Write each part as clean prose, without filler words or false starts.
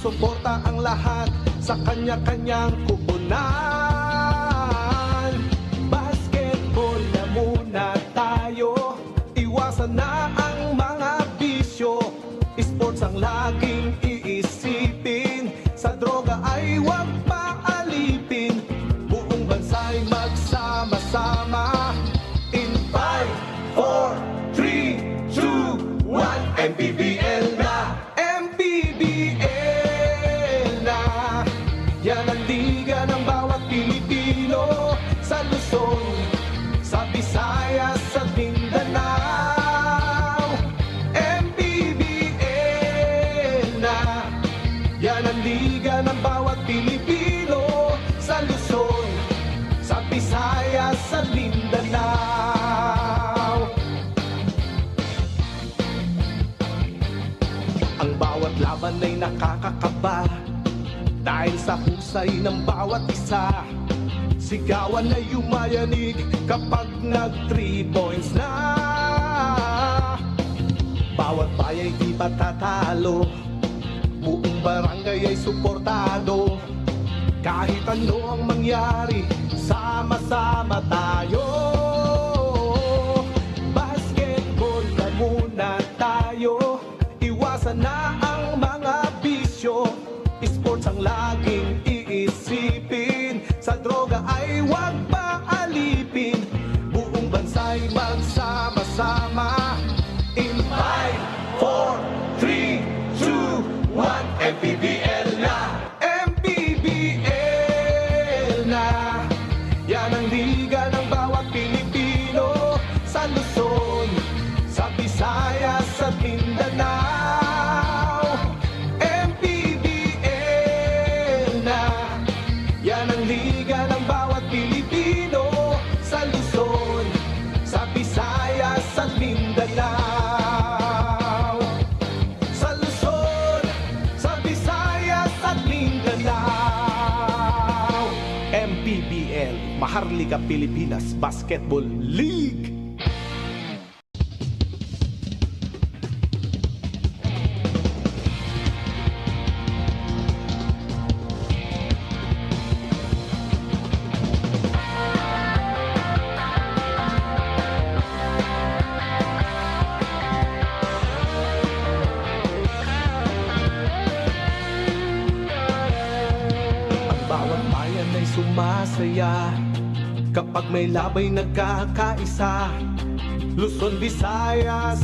Suporta ang lahat sa kanya-kanyang kupunan. Basketball na muna tayo, iwasan na ang mga bisyo. Sports ang laging iisipin, sa droga ay huwag paalipin. Buong bansa'y magsama-sama. In 5, 4, 3, 2, 1, MPBL na! MPBL na! Yan ang liga ng bawat Pilipino, sa Luzon, sa Visayas, sa Mindanao. MPBL na! Yan ang liga ng bawat Pilipino, sa Luzon, sa Visayas, sa Mindanao. Ang bawat laban ay nakakakaba dahil sa husay ng bawat isa. Sigawan ay yumayanig kapag nag-3 points na. Bawat bayay di patatalo, buong barangay ay suportado. Kahit ano ang mangyari, sama-sama tayo. Basketball na muna tayo, iwasan na ang mga bisyo. Sports ang laging iisipin, sa droga ay huwag paalipin. Buong bansa'y magsama-sama. In 5, 4, 3, 2, 1, MPBL na! MPBL na! Yan ang liga ng bawat Pilipino, sa Luzon, sa Visayas, sa Mindanao. MPBL na! Yan ang liga ng bawat Pilipino, sa Luzon, sa Visayas, sa Mindanao. Sa Luzon, sa Visayas, at Mindanao. MPBL, Maharlika Pilipinas Basketball League. Bawat bayan ay sumasaya kapag may labay nagkakaisa. Luzon, Visayas,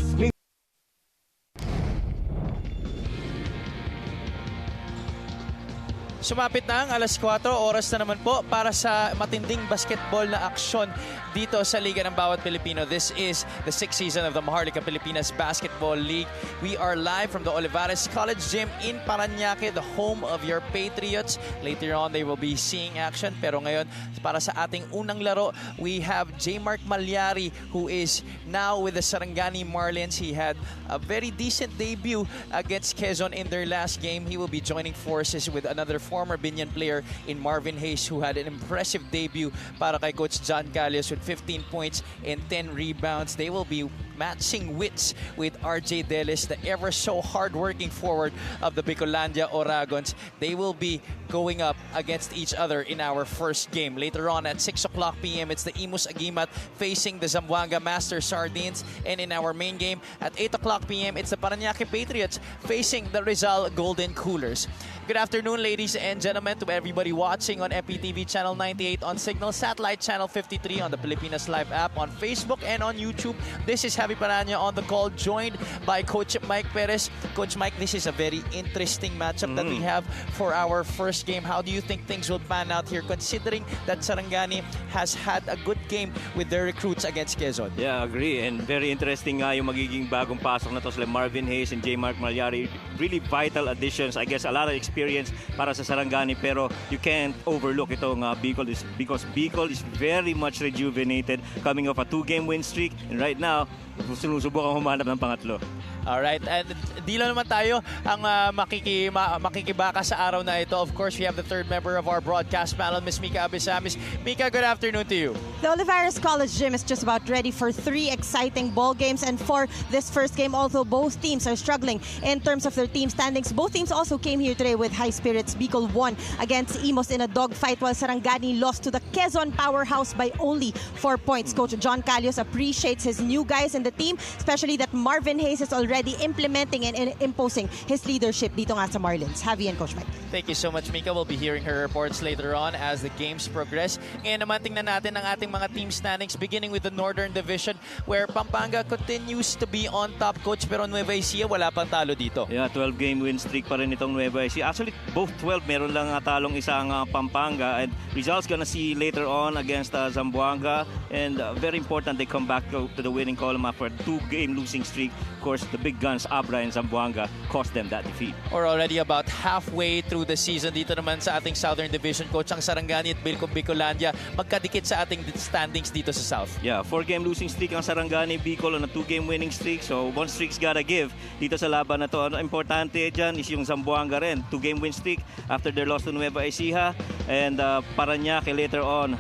Sumapit na ang alas 4, oras na naman po para sa matinding basketball na aksyon dito sa Liga ng Bawat Pilipino. This is the 6th season of the Maharlika Pilipinas Basketball League. We are live from the Olivares College Gym in Parañaque, the home of your Patriots. Later on, they will be seeing action. Pero ngayon, para sa ating unang laro, we have J. Mark Malyari, who is now with the Sarangani Marlins. He had a very decent debut against Quezon in their last game. He will be joining forces with another former Binyan player in Marvin Hayes, who had an impressive debut para kay Coach John Calles with 15 points and 10 rebounds. They will be matching wits with RJ Delis, the ever so hard-working forward of the Bicolandia Oragons. They will be going up against each other in our first game. Later on at 6 o'clock p.m., it's the Imus Agimat facing the Zamboanga Master Sardines. And in our main game at 8 o'clock p.m., it's the Parañaque Patriots facing the Rizal Golden Coolers. Good afternoon, ladies and gentlemen, to everybody watching on MPTV Channel 98, on Signal Satellite Channel 53, on the Pilipinas Live app, on Facebook, and on YouTube. This is Javi Paraña on the call, joined by Coach Mike Perez. Coach Mike, this is a very interesting matchup that we have for our first game. How do you think things will pan out here, considering that Sarangani has had a good game with their recruits against Quezon? Yeah, agree. And very interesting nga yung magiging bagong pasok na to sila Marvin Hayes and J. Mark Malyari. Really vital additions. I guess a lot of experience para sa Sarangani, pero you can't overlook itong Bicol because Bicol is very much rejuvenated, coming off a 2-game win streak, and right now sinusubukan humanap ng pangatlo. Alright, and di lang naman tayo ang makikibaka sa araw na ito. Of course, we have the third member of our broadcast panel, Miss Mika Abisamis. Mika, good afternoon to you. The Olivares College Gym is just about ready for 3 exciting ball games, and for this first game, although both teams are struggling in terms of their team standings, both teams also came here today with high spirits. Bicol won against Imus in a dogfight, while Sarangani lost to the Quezon powerhouse by only 4 points. Coach John Calios appreciates his new guys in the team, especially that Marvin Hayes is already implementing and imposing his leadership dito nga sa Marlins. Javi and Coach Mike. Thank you so much, Mika. We'll be hearing her reports later on as the games progress. Ngayon naman tingnan natin ang ating mga team standings, beginning with the Northern Division, where Pampanga continues to be on top, Coach, pero Nueva Ecija wala pang talo dito. Yeah, 12-game win streak pa rin itong Nueva Ecija. Actually, both 12, meron lang talong isang Pampanga, and results gonna see later on against Zamboanga, and very important they come back to the winning column after a 2-game losing streak. Of course, the big guns, Abra and Zamboanga, cost them that defeat. We're already about halfway through the season. Dito naman sa ating Southern Division, Coach, ang Sarangani at Bicolandia magkadikit sa ating standings dito sa South. Yeah, 4-game losing streak ang Sarangani, Bicol on a 2-game winning streak. So, one streak's gotta give dito sa laban na to. Ano importante dyan is yung Zamboanga rin. 2-game win streak after their loss to Nueva Ecija. And Parañaque later on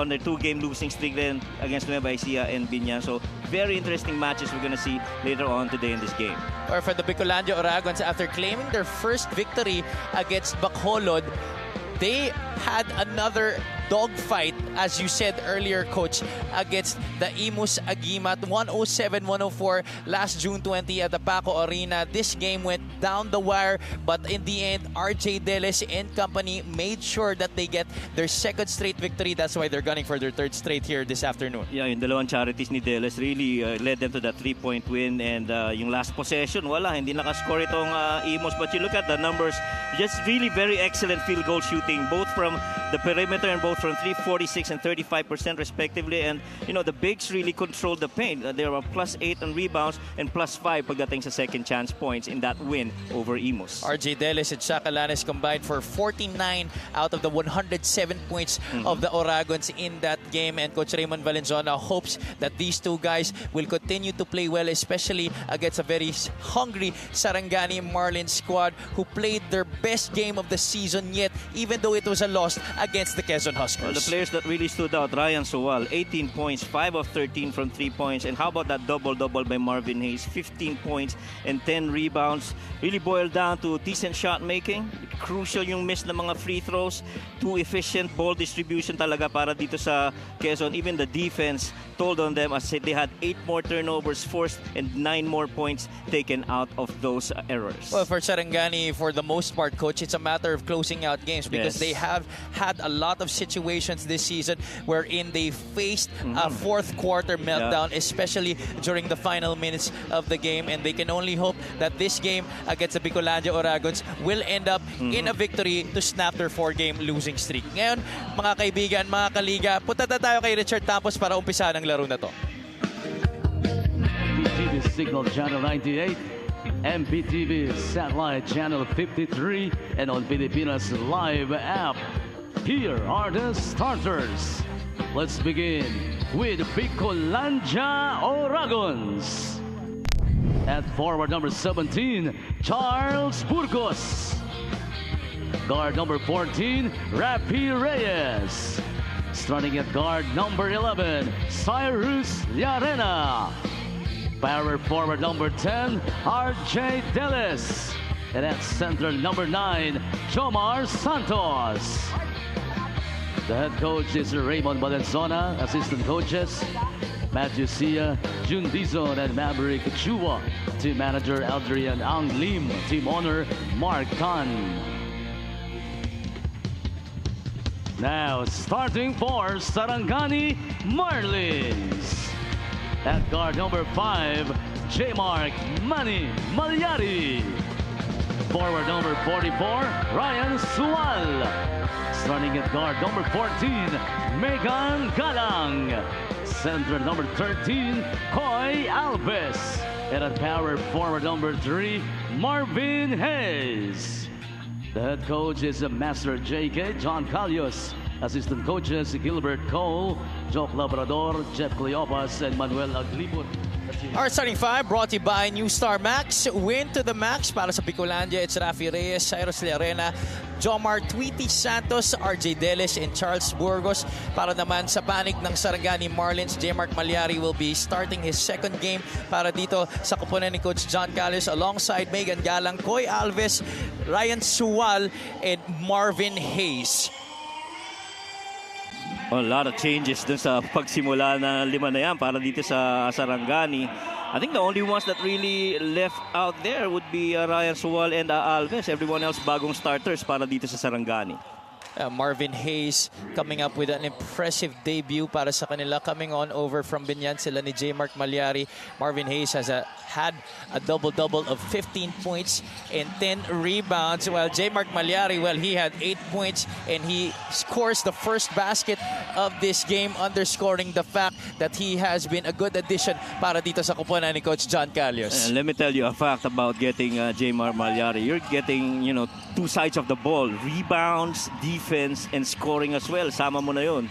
their 2-game losing streak then against Nueva Ecija and Binyan. So, very interesting matches we're gonna see later on today in this game. Or for the Bicolandia Oragons, after claiming their first victory against Bacolod, they had another dogfight, as you said earlier, Coach, against the Imus Agimat, 107-104 last June 20 at the Paco Arena. This game went down the wire, but in the end, RJ Deles and company made sure that they get their second straight victory. That's why they're gunning for their third straight here this afternoon. Yeah, yung dalawang charities ni Deles really led them to that 3-point win, and yung last possession, hindi nakascore itong Imus. But you look at the numbers, just really very excellent field goal shooting, both from the perimeter and both from 346 and 35% respectively, and the bigs really controlled the paint. There were +8 on rebounds and +5 pagdating sa second chance points in that win over Imus. RJ Deles and Chacalanes combined for 49 out of the 107 points of the Oragons in that game, and Coach Raymond Valenzuela hopes that these two guys will continue to play well, especially against a very hungry Sarangani Marlins squad who played their best game of the season yet, even though it was a loss against the Quezon Huskers. Well, the players that really stood out, Ryan Suwal, 18 points, 5 of 13 from 3 points. And how about that double-double by Marvin Hayes, 15 points and 10 rebounds. Really boiled down to decent shot making. Crucial yung miss na mga free throws. Too efficient ball distribution talaga para dito sa Quezon. Even the defense told on them as they had 8 more turnovers forced and 9 more points taken out of those errors. Well, for Sarangani, for the most part, Coach, it's a matter of closing out games because they have had a lot of situations this season wherein they faced a fourth quarter meltdown, especially during the final minutes of the game, and they can only hope that this game against the Bicolandia Oragons will end up in a victory to snap their 4-game losing streak. Ngayon, mga kaibigan, mga kaliga, punta na tayo kay Richard Tapos para umpisahan ang laro na to. MPTV Signal Channel 98, MPTV Satellite Channel 53, and on Filipinas Live app. Here are the starters. Let's begin with Bicolandia Oragons. At forward number 17, Charles Burgos. Guard number 14, Rapi Reyes. Starting at guard number 11, Cyrus Llarena. Power forward number 10, RJ Deles. And at center number 9, Jomar Santos. The head coach is Raymond Valenzuela. Assistant coaches, Matthew Sia, Jun Dizon, and Maverick Chua. Team manager, Adrian Ang Lim. Team owner, Mark Tan. Now, starting for Sarangani Marlins. At guard number 5, J-Mark Manny Malyari. Forward number 44, Ryan Sual. Starting at guard number 14, Megan Galang. Center number 13, Coy Alves. And at power forward number 3, Marvin Hayes. The head coach is Master JK John Calios. Assistant coaches Gilbert Cole, Jock Labrador, Jeff Cleopas, and Manuel Aglibon. Our starting five brought to you by New Star Max. Win to the max para sa Bicolandia. It's Rafi Reyes, Cyrus Learena, Jomar Tweety Santos, RJ Deles, and Charles Burgos. Para naman sa panig ng Sarangani Marlins, J. Mark Malyari will be starting his second game para dito sa koponan ni Coach John Callis alongside Megan Galang, Coy Alves, Ryan Suwal, and Marvin Hayes. A lot of changes dun sa pagsimula na lima na yan para dito sa Sarangani. I think the only ones that really left out there would be Ryan Suwal and Alves. Everyone else bagong starters para dito sa Sarangani. Marvin Hayes coming up with an impressive debut para sa kanila. Coming on over from Binyan sila ni J. Mark Malyari. Marvin Hayes has had a double-double of 15 points and 10 rebounds. While J. Mark Malyari, well, he had 8 points and he scores the first basket of this game, underscoring the fact that he has been a good addition para dito sa kupunan ni Coach John Callios. And let me tell you a fact about getting J. Mark Malyari. You're getting, two sides of the ball. Rebounds, defense, and scoring as well. Sama mo na yun.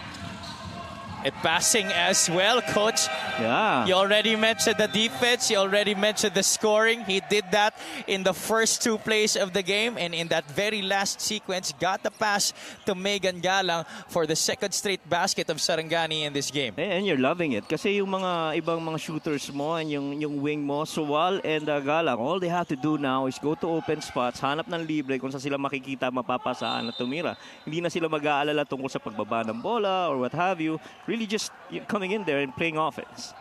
And passing as well, Coach. Yeah. You already mentioned the defense. You already mentioned the scoring. He did that in the first two plays of the game. And in that very last sequence, got the pass to Megan Galang for the second straight basket of Sarangani in this game. And you're loving it. Kasi yung mga ibang mga shooters mo and yung wing mo, Suwal and Galang, all they have to do now is go to open spots, hanap ng libre kung saan sila makikita, mapapasaan at tumira. Hindi na sila mag-aalala tungkol sa pagbaba ng bola or what have you. Really just coming in there and playing offense.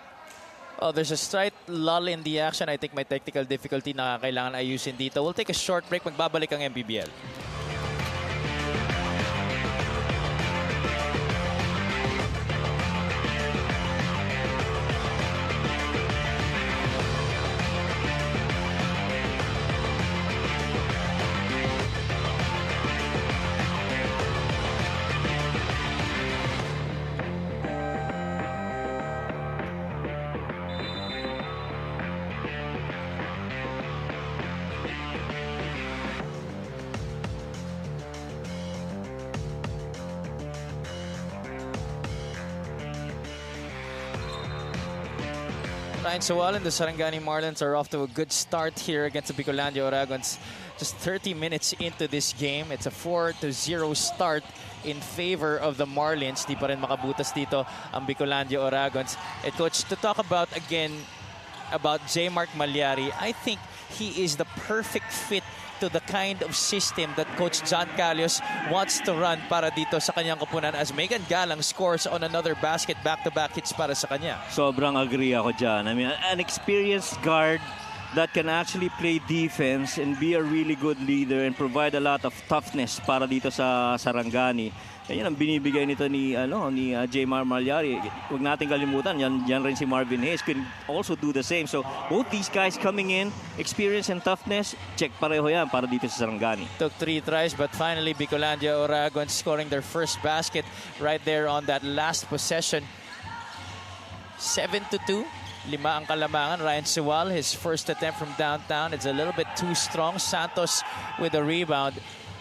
Oh, there's a slight lull in the action. I think may technical difficulty na kailangan ayusin dito. We'll take a short break. Magbabalik ang MPBL. Ryan Suwal and the Sarangani Marlins are off to a good start here against the Bicolandia Oragons. Just 30 minutes into this game, it's a 4-0 start in favor of the Marlins. Di pa rin makabutas dito ang Bicolandia Oragons. And Coach, to talk about again about J. Mark Malyari, I think he is the perfect fit to the kind of system that Coach John Callios wants to run para dito sa kanyang koponan as Megan Galang scores on another basket, back-to-back hits para sa kanya. Sobrang agree ako dyan. I mean, an experienced guard that can actually play defense and be a really good leader and provide a lot of toughness para dito sa Sarangani. Yan ang binibigay nito ni J. Mark Malyari. Huwag natin kalimutan, yan rin si Marvin Hayes can also do the same. So both these guys coming in, experience and toughness, check pareho yan para dito sa Sarangani. Took 3 tries but finally Bicolandia Oragons scoring their first basket right there on that last possession. 7-2. 5 ang kalamangan. Ryan Suwal, his first attempt from downtown. It's a little bit too strong. Santos with a rebound.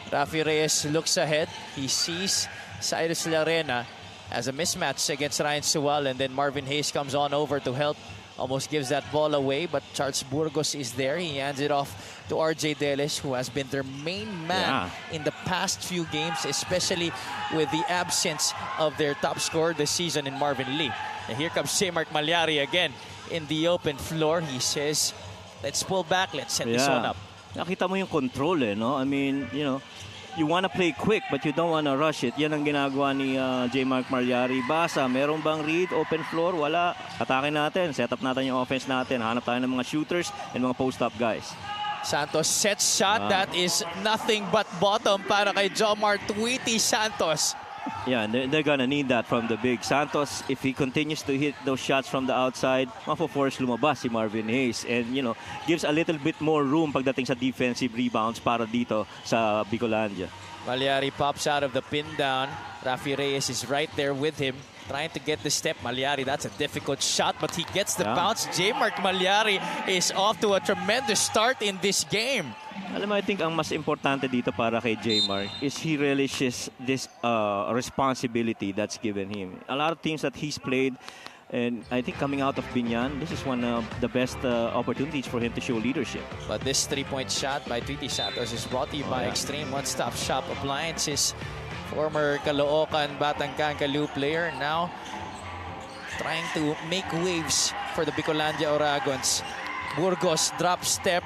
Rafi Reyes looks ahead. He sees Cyrus Learena as a mismatch against Ryan Suwal, and then Marvin Hayes comes on over to help. Almost gives that ball away, but Charles Burgos is there. He hands it off to RJ Deles, who has been their main man in the past few games, especially with the absence of their top scorer this season in Marvin Lee. And here comes J. Mark Malyari again in the open floor. He says, let's pull back, let's send this one up. Nakita mo yung control no? I mean, you want to play quick but you don't want to rush it. Yan ang ginagawa ni J. Mark Malyari. Basa, meron bang read, open floor? Wala. Atake natin, set up natin yung offense natin. Hanap tayo ng mga shooters and mga post-up guys. Santos sets shot. That is nothing but bottom para kay Jomar Tweety Santos. Yeah, they're gonna need that from the big. Santos, if he continues to hit those shots from the outside, mapo-force lumabas si Marvin Hayes. And, gives a little bit more room pagdating sa defensive rebounds para dito sa Bicolandia. Malyari pops out of the pin down. Rafi Reyes is right there with him, trying to get the step. Malyari, that's a difficult shot, but he gets the bounce. J. Mark Malyari is off to a tremendous start in this game. Alam mo, I think ang mas importante dito para kay J. Mark is he relishes this responsibility that's given him. A lot of teams that he's played, And I think coming out of Binyan, this is one of the best opportunities for him to show leadership. But this three-point shot by Tweety Santos is brought to you by Extreme One-Stop Shop Appliances. Former Caloocan Batangcan Kalu player, now trying to make waves for the Bicolandia Oragons. Burgos drop step,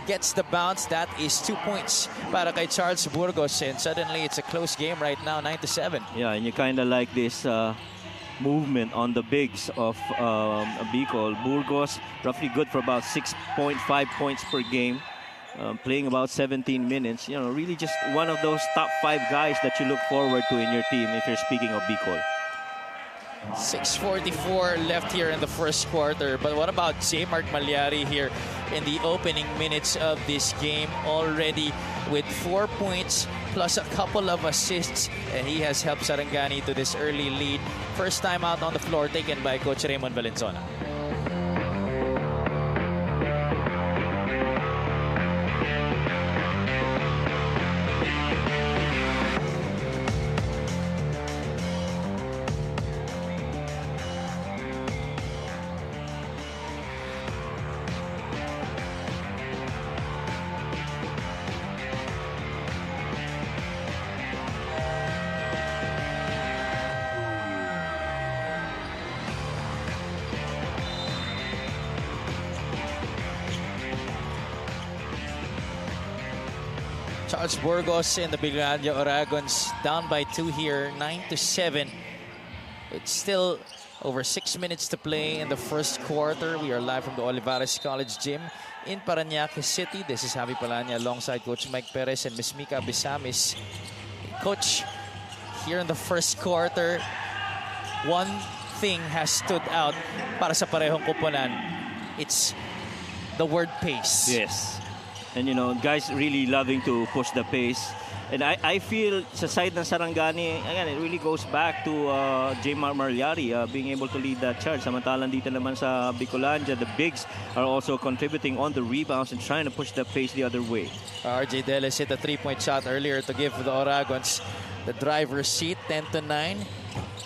gets the bounce. That is 2 points para kay Charles Burgos, and suddenly it's a close game right now, 9-7. Yeah, and you kind of like this movement on the bigs of Bicol. Burgos roughly good for about 6.5 points per game, playing about 17 minutes. You know, really just one of those top 5 guys that you look forward to in your team if you're speaking of Bicol. 6:44 left here in the first quarter. But what about J. Mark Malyari here in the opening minutes of this game? Already with 4 points plus a couple of assists, and he has helped Sarangani to this early lead. First time out on the floor taken by Coach Raymond Valenzuela. Charles Burgos and the Bicolandia Oragons down by 2 here, 9-7. It's still over 6 minutes to play in the first quarter. We are live from the Olivares College Gym in Parañaque City. This is Javi Palanya alongside Coach Mike Perez and Miss Mika Bisamis. Coach, here in the first quarter, one thing has stood out para sa parehong koponan. It's the word pace. Yes. And you know, guys really loving to push the pace. And I feel sa side ng Sarangani, again, it really goes back to J. Malyari being able to lead that charge. Samantalang dito naman sa Bicolandia, the bigs are also contributing on the rebounds and trying to push the pace the other way. RJ Deles hit a three-point shot earlier to give the Oragons the driver's seat, 10-9.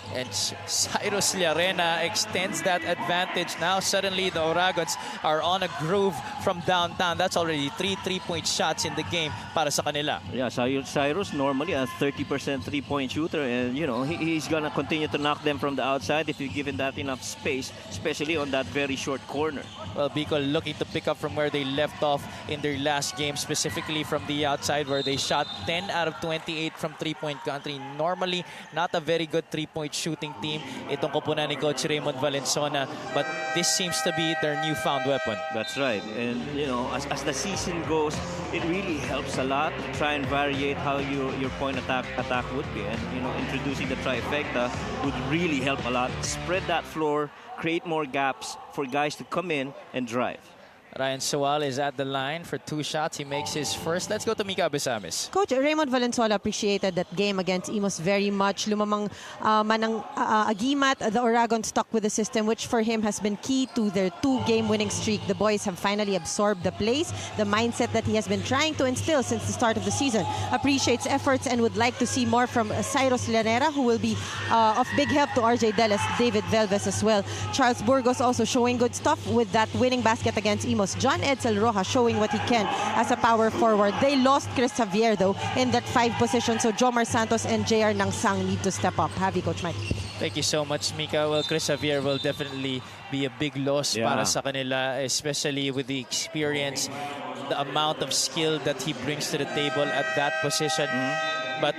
And Cyrus Llarena extends that advantage. Now suddenly the Oragons are on a groove from downtown. That's already 3 3-point shots in the game para sa kanila. Yeah, Cyrus normally a 30% three-point shooter, and you know he's gonna continue to knock them from the outside if you give him that enough space, especially on that very short corner. Well, Bicol looking to pick up from where they left off in their last game, specifically from the outside where they shot 10 out of 28 from three-point country. Normally, not a very good three-point shooting team itong koponan ni Coach Raymond Valenzuela, but this seems to be their newfound weapon. That's right, and you know as the season goes, it really helps a lot to try and variate how your point attack would be, and you know introducing the trifecta would really help a lot. Spread that floor, create more gaps for guys to come in and drive. Ryan Sewal is at the line for 2 shots. He makes his first. Let's go to Mika Bisamis. Coach Raymond Valenzuela appreciated that game against Imos very much. Lumamang manang agimat, the Oragon stuck with the system, which for him has been key to their 2-game winning streak. The boys have finally absorbed the plays, the mindset that he has been trying to instill since the start of the season. Appreciates efforts and would like to see more from Cyrus Llanera, who will be of big help to RJ Deles, David Velves as well. Charles Burgos also showing good stuff with that winning basket against Imos. John Edsel Rojas showing what he can as a power forward. They lost Chris Javier though in that 5 position, so Jomar Santos and JR Nangsang need to step up. Have you, Coach Mike? Thank you so much, Mika. Well, Chris Javier will definitely be a big loss para sa kanila, especially with the experience, the amount of skill that he brings to the table at that position. But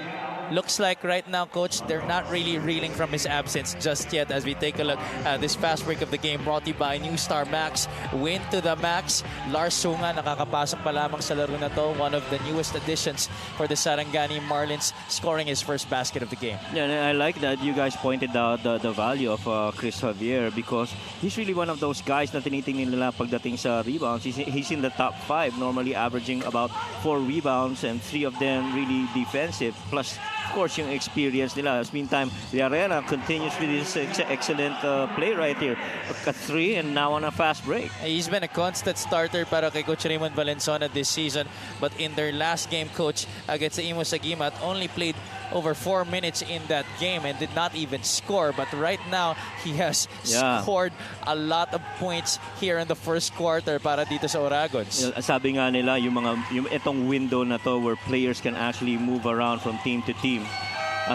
looks like right now, Coach, they're not really reeling from his absence just yet as we take a look at this fast break of the game brought to you by New Star Max. Win to the max. Lars Sunga nakakapasok pa lamang sa laro na to. One of the newest additions for the Sarangani Marlins, scoring his first basket of the game. Yeah, and I like that you guys pointed out the value of Chris Javier, because he's really one of those guys na tinitingnan nila pagdating sa rebounds. He's in the top 5, normally averaging about 4 rebounds and 3 of them really defensive. Plus, of course, yung experience nila. Meantime, Llarena continues with his excellent play right here. A 3 and now on a fast break. He's been a constant starter para kay Coach Raymond Valenzuela this season. But in their last game, Coach, against the Imos Agimat, only played over 4 minutes in that game and did not even score. But right now, he has scored a lot of points here in the first quarter para dito sa Oragons. Sabi nga nila, yung itong window na to where players can actually move around from team to team.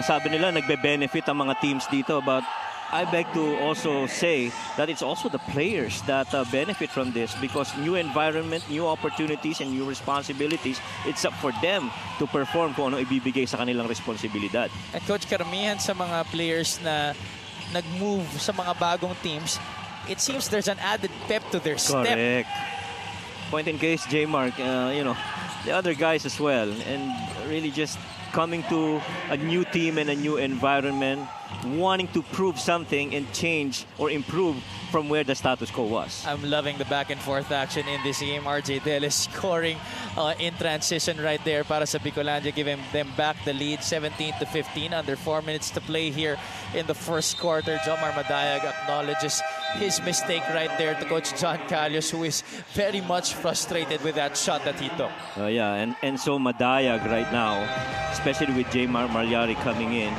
Sabi nila, nagbe-benefit ang mga teams dito, but I beg to also say that it's also the players that benefit from this, because new environment, new opportunities, and new responsibilities, it's up for them to perform kung ano ibibigay sa kanilang responsibilidad. At Coach, karamihan sa mga players na nag-move sa mga bagong teams, it seems there's an added pep to their step. Correct. Point in case, J-Mark, the other guys as well, and really just coming to a new team and a new environment, wanting to prove something and change or improve from where the status quo was. I'm loving the back and forth action in this game. RJ Delis scoring in transition right there para sa Bicolandia, giving them back the lead 17-15 under 4 minutes to play here in the first quarter. Jomar Madayag acknowledges his mistake right there to Coach John Calios, who is very much frustrated with that shot that he took. And so Madayag right now, especially with J-Mar Malyari coming in,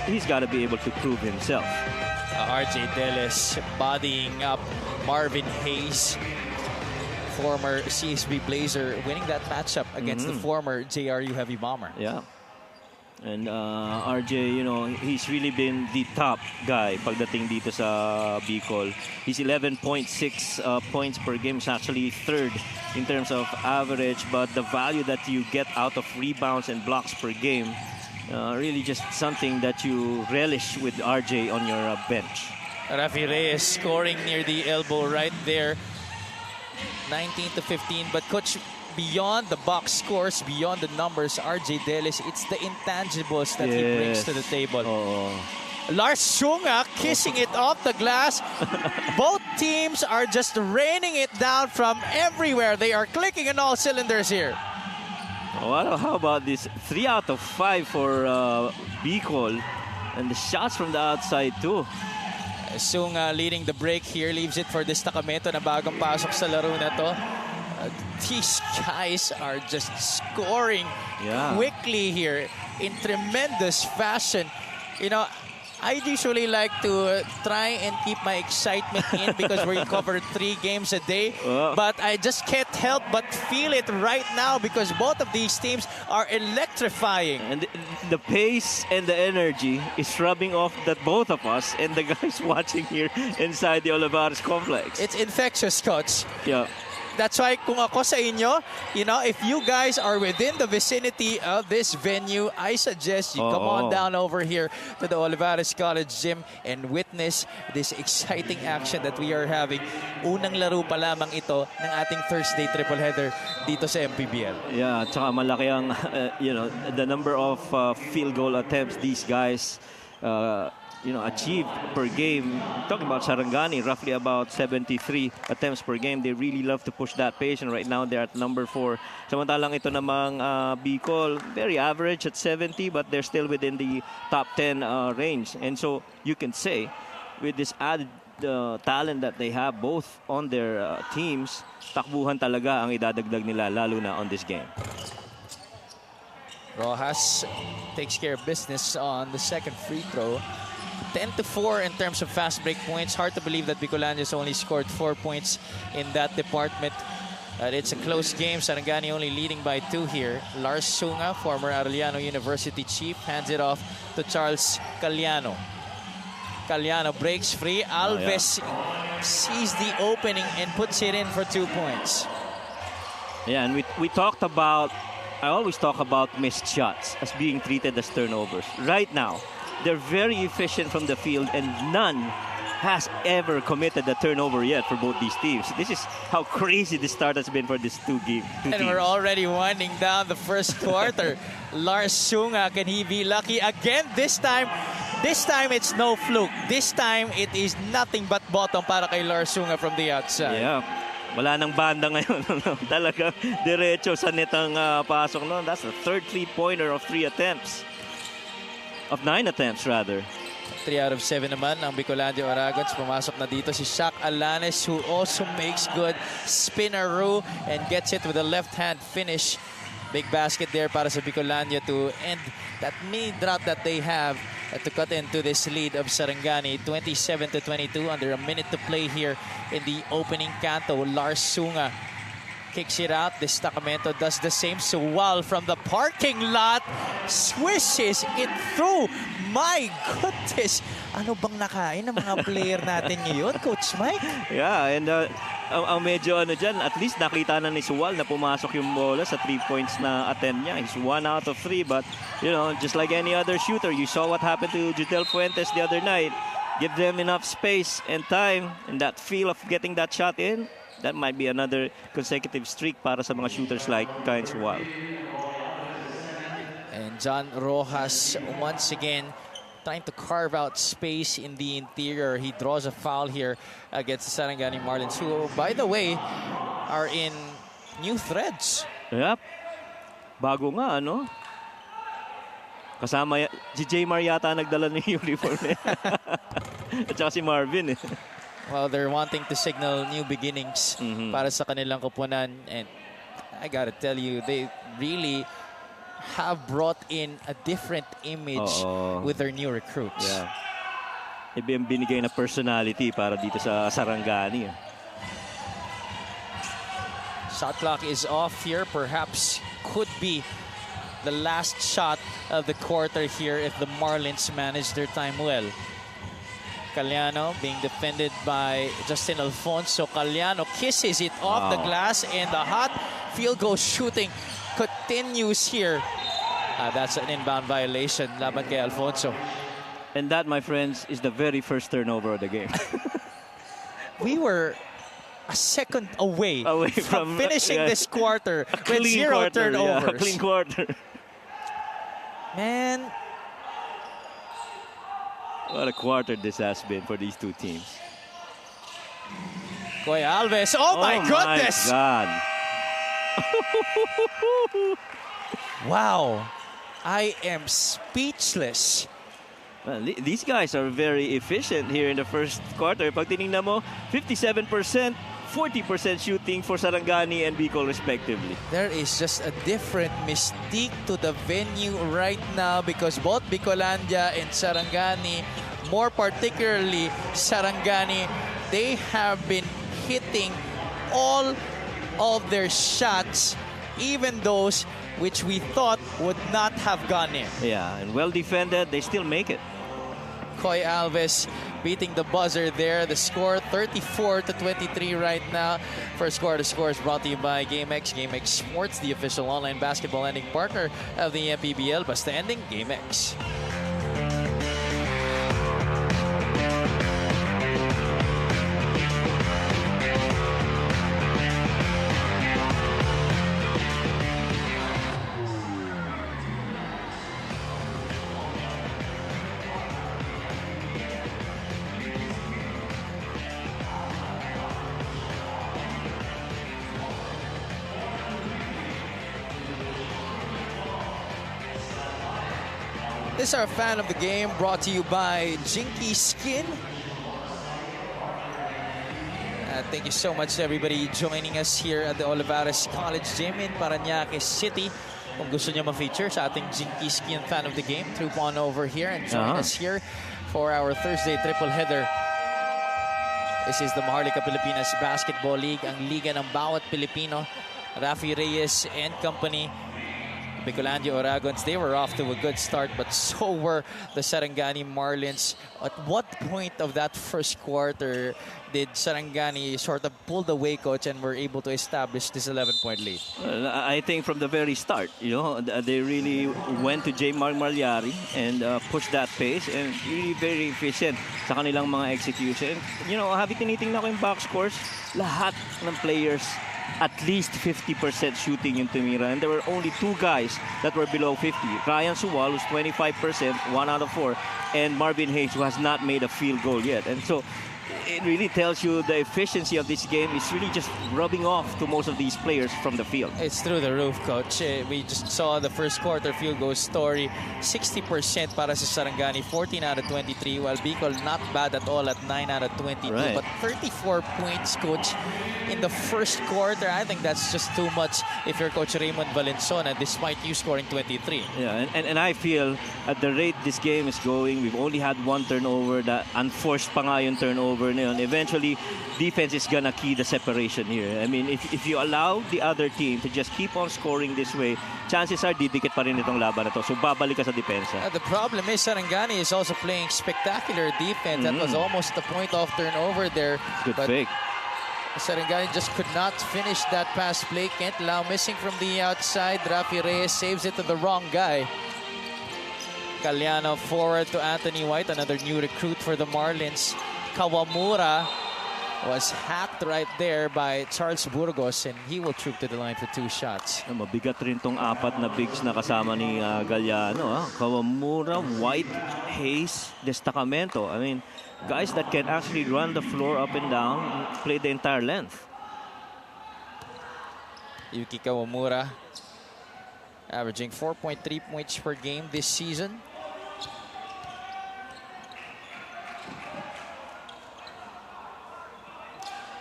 he's got to be able to prove himself. RJ Delis bodying up Marvin Hayes, former CSB Blazer, winning that matchup against the former JRU Heavy Bomber. Yeah. And RJ, he's really been the top guy pagdating dito sa Bicol. He's 11.6 points per game. He's actually third in terms of average, but the value that you get out of rebounds and blocks per game, really just something that you relish with RJ on your bench. Rafi Reyes scoring near the elbow right there. 19-15. But Coach, beyond the box scores, beyond the numbers, RJ Delis, it's the intangibles that he brings to the table. Lars Sunga kissing it off the glass. Both teams are just raining it down from everywhere. They are clicking on all cylinders here. How about this? 3 out of 5 for Bicol. And the shots from the outside too. Sunga leading the break here. Leaves it for Destacamento na bagong pasok sa laro na to. These guys are just scoring quickly here in tremendous fashion. I usually like to try and keep my excitement in because we cover 3 games a day. But I just can't help but feel it right now because both of these teams are electrifying. And the pace and the energy is rubbing off that both of us and the guys watching here inside the Olivares complex. It's infectious, Coach. Yeah. That's why kung ako sa inyo, if you guys are within the vicinity of this venue, I suggest you come on down over here to the Olivares College Gym and witness this exciting action that we are having. Unang laro pa lamang ito ng ating Thursday triple header dito sa MPBL. Yeah, tsaka malaki ang, the number of field goal attempts these guys achieved per game. Talking about Sarangani, roughly about 73 attempts per game. They really love to push that pace, and right now they're at number 4. Samantalang ito namang Bicol, very average at 70, but they're still within the top 10 range. And so you can say, with this added talent that they have both on their teams, takbuhan talaga ang idadagdag nila, lalo na on this game. Rojas takes care of business on the second free throw. 10-4 in terms of fast break points. Hard to believe that Bicolandia's only scored 4 points in that department. It's a close game. Sarangani only leading by 2 here. Lars Sunga, former Arellano University chief, hands it off to Charles Caliano. Caliano breaks free. Alves sees the opening and puts it in for 2 points. Yeah, and we talked about, I always talk about missed shots as being treated as turnovers. Right now, they're very efficient from the field, and none has ever committed a turnover yet for both these teams. This is how crazy the start has been for these two teams. And we're already winding down the first quarter. Lars Sunga, can he be lucky again? This time it's no fluke. This time it is nothing but bottom para kay Lars Sunga from the outside. Yeah. Wala nang banda ngayon. Talaga diretso sa netang pasok. No? That's the third three-pointer of 3 attempts. Of 9 attempts, rather. 3 out of 7 naman ang Bicolandia Oragons. Pumasok na dito si Shaq Alanes, who also makes good spinaroo and gets it with a left-hand finish. Big basket there para sa Bicolandia to end that mini drought that they have to cut into this lead of Sarangani. 27-22, under a minute to play here in the opening canto. Lars Sunga kicks it out. Destacamento does the same. Suwal from the parking lot swishes it through. My goodness! Ano bang nakain ng mga player natin ngayon, Coach Mike? Yeah, and ang medyo ano dyan, at least nakita na ni Suwal na pumasok yung bola sa 3 points na attend niya. He's 1 out of 3, but you know, just like any other shooter, you saw what happened to Judel Fuentes the other night. Give them enough space and time and that feel of getting that shot in. That might be another consecutive streak para sa mga shooters like Kyle Suwal. And John Rojas once again trying to carve out space in the interior. He draws a foul here against the Sarangani Marlins, who, by the way, are in new threads. Yep. Bago nga, ano? Kasama, si Jaymar yata nagdala ng uniform eh. At saka si Marvin eh. Well, they're wanting to signal new beginnings para sa kanilang koponan. And I gotta tell you, they really have brought in a different image with their new recruits. Yeah. Iba yung binigay na personality para dito sa Sarangani. Shot clock is off here. Perhaps could be the last shot of the quarter here if the Marlins manage their time well. Caliano being defended by Justin Alfonso. Caliano kisses it off the glass, and the hot field goal shooting continues here. That's an inbound violation laban kay Alfonso. And that, my friends, is the very first turnover of the game. We were a second away from finishing this quarter with 0 turnovers. Yeah, clean quarter. Man. What a quarter this has been for these two teams. Koy Alves. Oh my goodness. My God. Wow. I am speechless. Well, these guys are very efficient here in the first quarter. Pag tinignan mo, 57%, 40% shooting for Sarangani and Bicol respectively. There is just a different mystique to the venue right now because both Bicolandia and Sarangani, more particularly Sarangani, they have been hitting all of their shots, even those which we thought would not have gone in. Yeah, and well defended, they still make it. Koy Alves beating the buzzer there. The score 34-23 right now. First quarter score is brought to you by GameX. GameX Sports, the official online basketball lending partner of the MPBL. Basta ending, GameX. This is our fan of the game, brought to you by Jinky Skin. Thank you so much to everybody joining us here at the Olivares College Gym in Parañaque City. Kung gusto niyo ma-feature sa ating Jinky Skin fan of the game, troop on over here and join us here for our Thursday triple header. This is the Maharlika Pilipinas Basketball League, ang liga ng bawat Pilipino. Rafi Reyes and company. Bicolandia Oragons, they were off to a good start, but so were the Sarangani Marlins. At what point of that first quarter did Sarangani sort of pull the way, coach, and were able to establish this 11-point lead? Well, I think from the very start, you know, they really went to Jaymar Malyari and pushed that pace, and really very efficient sa kanilang mga execution. You know, habang tinitingnan ko yung box scores, lahat ng players at least 50% shooting yung tumira, and there were only 2 guys that were below 50. Ryan Suwal, who's 25%, 1 out of 4, and Marvin Hayes, who has not made a field goal yet. And so it really tells you the efficiency of this game is really just rubbing off to most of these players from the field. It's through the roof, Coach. We just saw the first quarter field goal story. 60% para sa Sarangani, 14 out of 23, while Bicol not bad at all at 9 out of 22. Right. But 34 points, Coach, in the first quarter. I think that's just too much if you're Coach Raymond Valenzuela, despite you scoring 23. Yeah, and I feel at the rate this game is going, we've only had one turnover, that unforced pa nga yung turnover na yun. Eventually, defense is gonna key the separation here. I mean, if you allow the other team to just keep on scoring this way, chances are didikit pa rin itong laban na to. So babalik ka sa depensa. The problem is Sarangani is also playing spectacular defense. That was almost the point-off turnover there. Good but fake. Sarangani just could not finish that pass play. Kent Lau missing from the outside. Rafi Reyes saves it to the wrong guy. Caliano forward to Anthony White, another new recruit for the Marlins. Kawamura was hacked right there by Charles Burgos, and he will troop to the line for 2 shots. Mabigat rin tong 4 na bigs na kasama ni Galliano. Kawamura, White, Hayes, Destacamento. I mean, guys that can actually run the floor up and down, play the entire length. Yuki Kawamura averaging 4.3 points per game this season.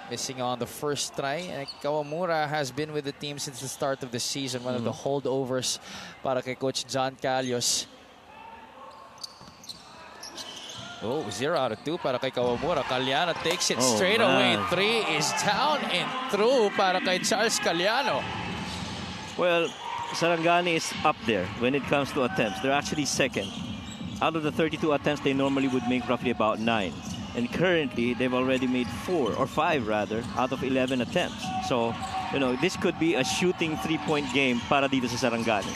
Missing on the first try. And Kawamura has been with the team since the start of the season. One of the holdovers para kay Coach John Calios. Oh, 0 out of 2 para kay Kawamura. Caliano takes it straight away. 3 is down and through para kay Charles Caliano. Well, Sarangani is up there when it comes to attempts. They're actually second. Out of the 32 attempts, they normally would make roughly about 9. And currently, they've already made 4 or 5 rather out of 11 attempts. So, you know, this could be a shooting 3-point game para dito sa Sarangani.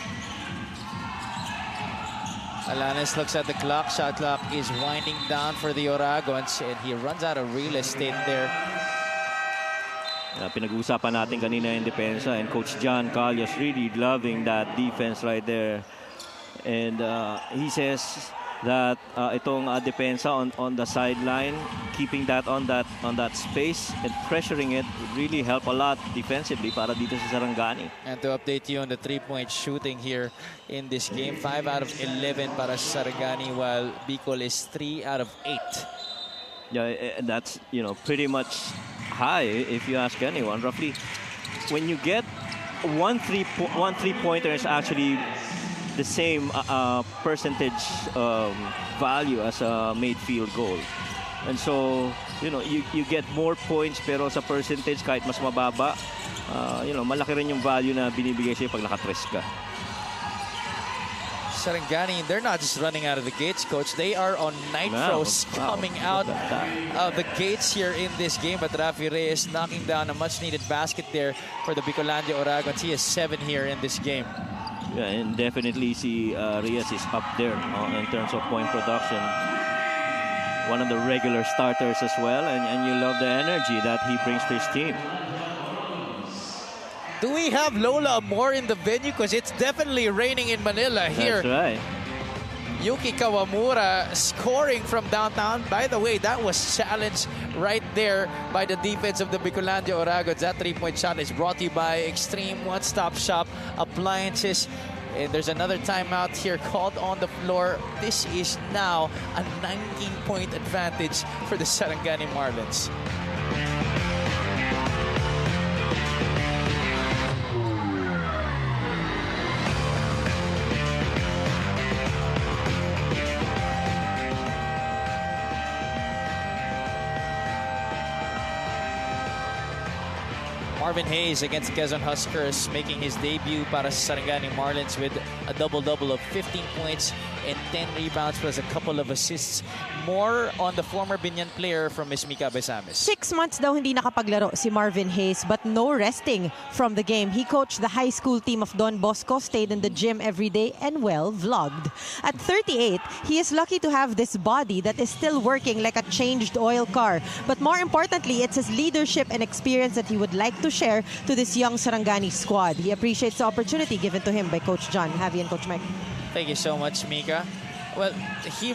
Alanes looks at the clock. Shot clock is winding down for the Oragons, and he runs out of real estate there. Pinag-uusapan natin kanina yung depensa, and Coach John Calios really loving that defense right there. And he says that itong depensa on the sideline, keeping that on that space and pressuring it would really help a lot defensively para dito sa Sarangani. And to update you on the 3-point shooting here in this game, 5 out of 11 para sa Sarangani, while Bicol is 3 out of 8. Yeah, that's, you know, pretty much high if you ask anyone. Roughly, when you get one three-pointer is actually the same percentage value as a made field goal. And so, you know, you get more points pero sa percentage kahit mas mababa, you know, malaki rin yung value na binibigay sa'yo pag nakatres ka. Sarangani, they're not just running out of the gates, Coach. They are on nitros coming out of the gates here in this game. But Rafi Reyes knocking down a much-needed basket there for the Bicolandia Oragons. He has 7 here in this game. Yeah, and definitely si Reyes is up there in terms of point production. One of the regular starters as well, and you love the energy that he brings to his team. Do we have Lola Amor in the venue? Because it's definitely raining in Manila here. That's right. Yuki Kawamura scoring from downtown. By the way, that was challenged right there by the defense of the Bicolandia Oragons. That 3-point shot is brought to you by Extreme One-Stop Shop Appliances. And there's another timeout here called on the floor. This is now a 19-point advantage for the Sarangani Marlins. Marvin Hayes against Quezon Huskers, making his debut para sa Sarangani Marlins with a double-double of 15 points and 10 rebounds plus a couple of assists. More on the former Binyan player from Miss Mika Besames. 6 months daw hindi nakapaglaro si Marvin Hayes, but no resting from the game. He coached the high school team of Don Bosco, stayed in the gym every day, and well, vlogged. At 38, he is lucky to have this body that is still working like a changed oil car. But more importantly, it's his leadership and experience that he would like to share to this young Sarangani squad. He appreciates the opportunity given to him by Coach John. Javi and Coach Mike. Thank you so much, Mika. Well, he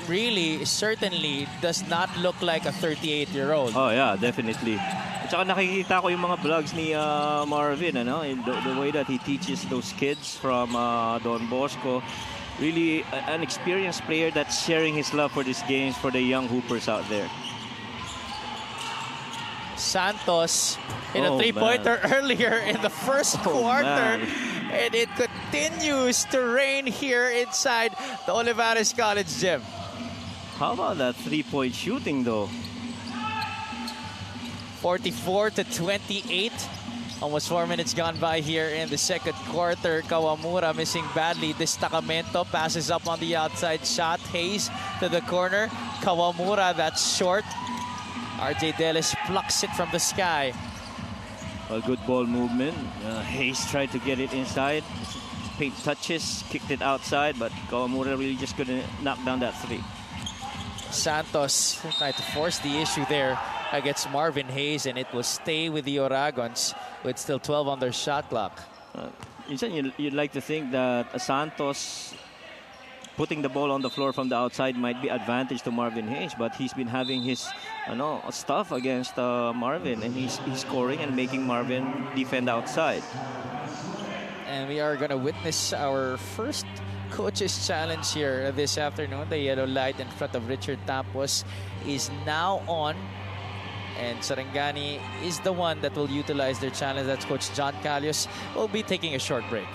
really, certainly does not look like a 38-year-old. Oh yeah, definitely. At saka nakikita ko yung mga vlogs ni Marvin, ano, the way that he teaches those kids from Don Bosco. Really an experienced player that's sharing his love for these games for the young hoopers out there. Santos in a Oh, three-pointer earlier in the first quarter. man. And it continues to rain here inside the Olivares College gym. How about that three-point shooting though? 44-28. Almost 4 minutes gone by here in the second quarter. Kawamura missing badly. Destacamento passes up on the outside shot. Hayes to the corner. Kawamura, that's short. RJ Delis plucks it from the sky. A good ball movement. Hayes tried to get it inside. Paint touches, kicked it outside, but Kawamura really just couldn't knock down that three. Santos tried to force the issue there against Marvin Hayes, and it will stay with the Oragons with still 12 on their shot clock. You'd like to think that Santos putting the ball on the floor from the outside might be advantage to Marvin Hayes, but he's been having his stuff against Marvin, and he's scoring and making Marvin defend outside. And we are going to witness our first coach's challenge here this afternoon. The yellow light in front of Richard Tampos is now on, and Sarangani is the one that will utilize their challenge. That's Coach John Calios. We'll be taking a short break.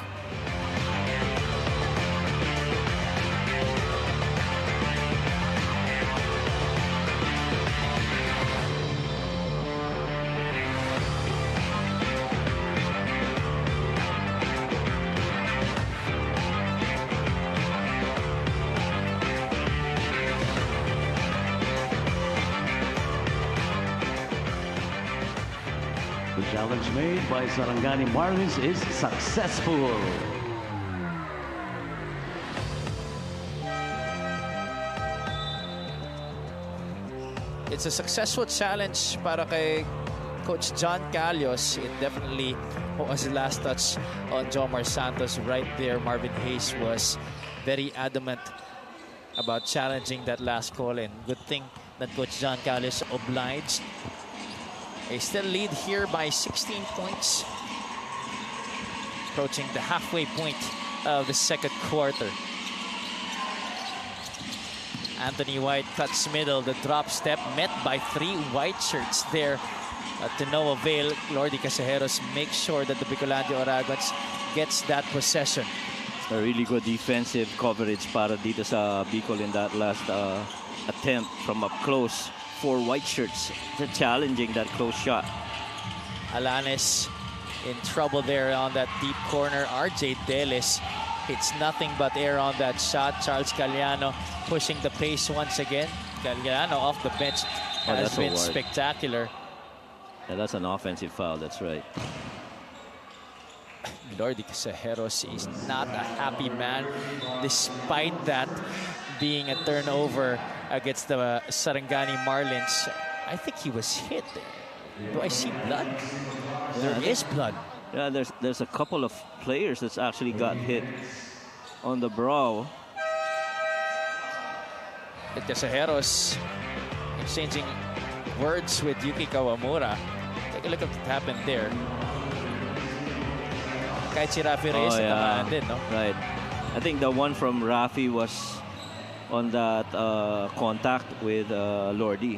The challenge made by Sarangani Marlins is successful. It's a successful challenge para kay Coach John Calios. It definitely was the last touch on Jomar Santos right there. Marvin Hayes was very adamant about challenging that last call, and good thing that Coach John Calios obliged. They still lead here by 16 points, approaching the halfway point of the second quarter. Anthony White cuts middle, the drop step met by three white shirts there. To no avail, Lordy Casejeros makes sure that the Bicolandia Oragons gets that possession. A really good defensive coverage para dito sa Bicol in that last attempt from up close. 4 white shirts challenging that close shot. Alanes in trouble there on that deep corner. RJ Delis hits nothing but air on that shot. Charles Caliano pushing the pace once again. Caliano off the bench has been spectacular. Yeah, that's an offensive foul, that's right. Lordy Casejeros is not a happy man, despite that being a turnover against the Sarangani Marlins. I think he was hit. Do I see blood? There is blood. Yeah, there's a couple of players that's actually got hit on the brow. And Casejeros exchanging words with Yuki Kawamura. Take a look at what happened there. Kahit si Rafi Reyes natamaan din, no? Right. I think the one from Rafi was on that contact with Lordy.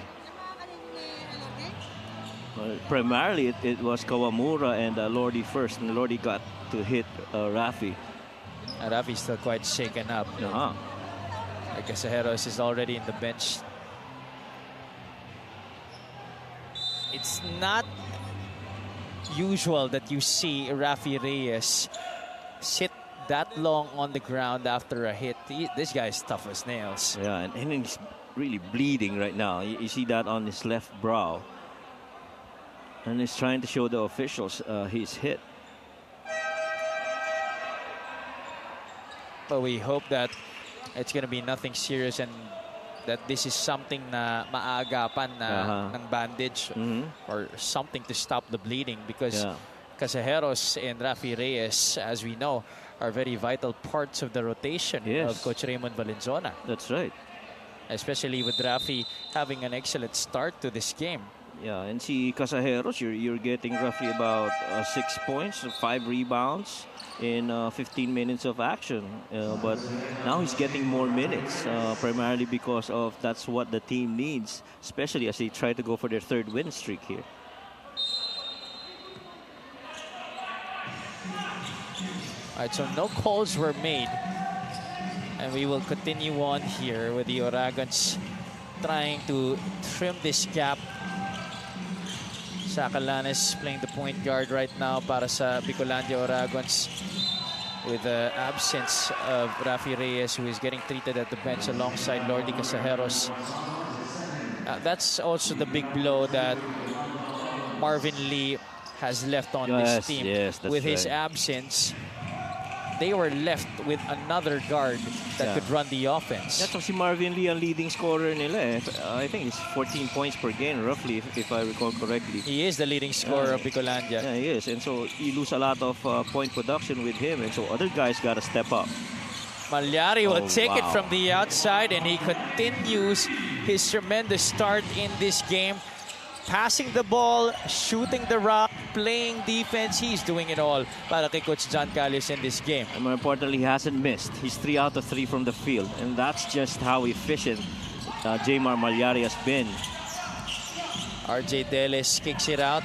Primarily, it was Kawamura and Lordy first, and Lordy got to hit Rafi. Rafi's still quite shaken up. Casejeros is already in the bench. It's not usual that you see Rafi Reyes sit that long on the ground after a hit. This guy is tough as nails. Yeah, and he's really bleeding right now. You see that on his left brow. And he's trying to show the officials he's hit. But we hope that it's going to be nothing serious and that this is something na maagapan na ng bandage or something to stop the bleeding, because Casajeros and Rafi Reyes, as we know, are very vital parts of the rotation of Coach Raymond Valenzuela. That's right. Especially with Rafi having an excellent start to this game. Yeah, and see Casajeros, you're getting roughly about 6 points, 5 rebounds in 15 minutes of action. But now he's getting more minutes, primarily because of that's what the team needs, especially as they try to go for their 3rd win streak here. All right, so no calls were made. And we will continue on here with the Oragans trying to trim this gap. Sacalanes playing the point guard right now para sa Bicolandia Oragans, with the absence of Rafi Reyes, who is getting treated at the bench alongside Lordy Casajeros. That's also the big blow that Marvin Lee has left on this team. With his absence, they were left with another guard that could run the offense. That's si Marvin Lee ang leading scorer nila. I think it's 14 points per game, roughly, if I recall correctly. He is the leading scorer of Bicolandia. Yeah, he is. And so you lose a lot of point production with him. And so other guys got to step up. Malyari will take it from the outside, and he continues his tremendous start in this game. Passing the ball, shooting the rock, playing defense. He's doing it all para kay Coach John Calles in this game. And more importantly, he hasn't missed. He's 3 out of 3 from the field. And that's just how efficient Jaymar Malyari has been. RJ Deles kicks it out.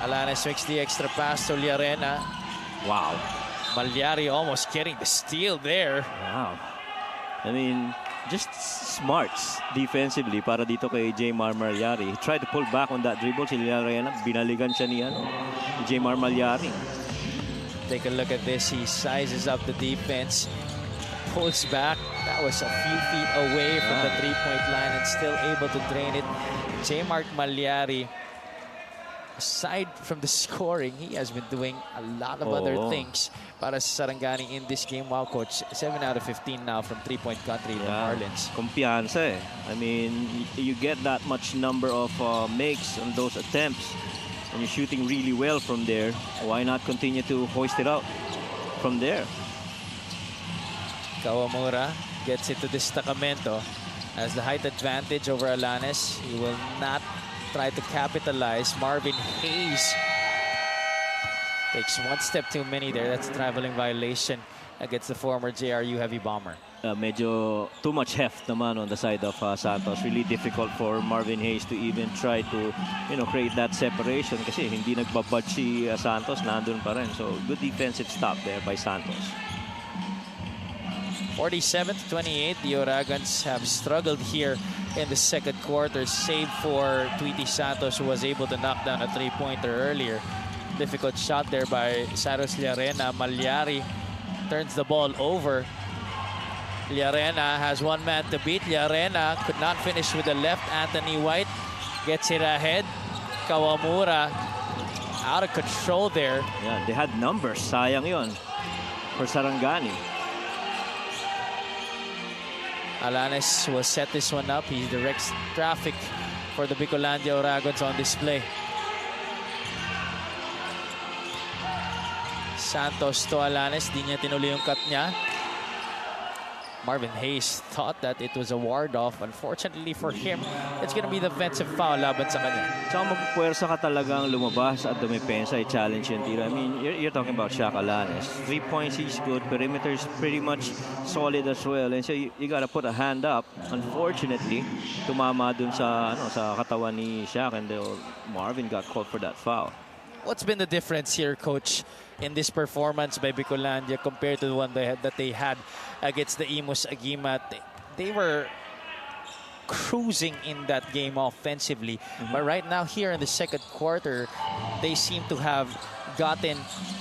Alanes makes the extra pass to Liarena. Wow. Malyari almost getting the steal there. Wow. I mean, just smarts defensively para dito kay Jaymar Malyari. He tried to pull back on that dribble. Si Liarena, binaligan siya ni Jaymar Malyari. Take a look at this. He sizes up the defense, pulls back. That was a few feet away from the three-point line and still able to drain it. Jaymar Malyari, aside from the scoring, he has been doing a lot of other things para sa Sarangani in this game. Wow, Coach, 7 out of 15 now from three-point country, the Marlins. Kumpiyansa eh. I mean, you get that much number of makes on those attempts, and you're shooting really well from there. Why not continue to hoist it out from there? Kawamura gets it to Destacamento. Has the height advantage over Alanes. He will not try to capitalize. Marvin Hayes takes one step too many there. That's a traveling violation against the former JRU heavy bomber. Medyo too much heft naman on the side of Santos. Really difficult for Marvin Hayes to even try to, create that separation kasi hindi nagbabudge si Santos, nandun pa rin. So good defensive stop there by Santos. 47-28, the Oragans have struggled here in the second quarter, save for Tweety Santos, who was able to knock down a three-pointer earlier. Difficult shot there by Cyrus Liarena. Malyari turns the ball over. Liarena has one man to beat. Liarena could not finish with the left. Anthony White gets it ahead. Kawamura out of control there. Yeah, they had numbers. Sayang yon for Sarangani. Alanes will set this one up. He directs traffic for the Bicolandia Oragans on display. Santos to Alanes. Di niya tinuloy yung cut niya. Marvin Hayes thought that it was a ward-off. Unfortunately for him, it's going to be the defensive foul laban sa kanya. Saka magpuwersa ka talagang lumabas at dumipensa, i-challenge yung tira. I mean, you're talking about Shaq Alanes. 3 points, he's good. Perimeter is pretty much solid as well. And so you gotta put a hand up. Unfortunately, tumama dun sa katawan ni Shaq, and Marvin got called for that foul. What's been the difference here, Coach, in this performance by Bicolandia compared to the one that they had against the Imus Agimat? They were cruising in that game offensively. But right now here in the second quarter, they seem to have gotten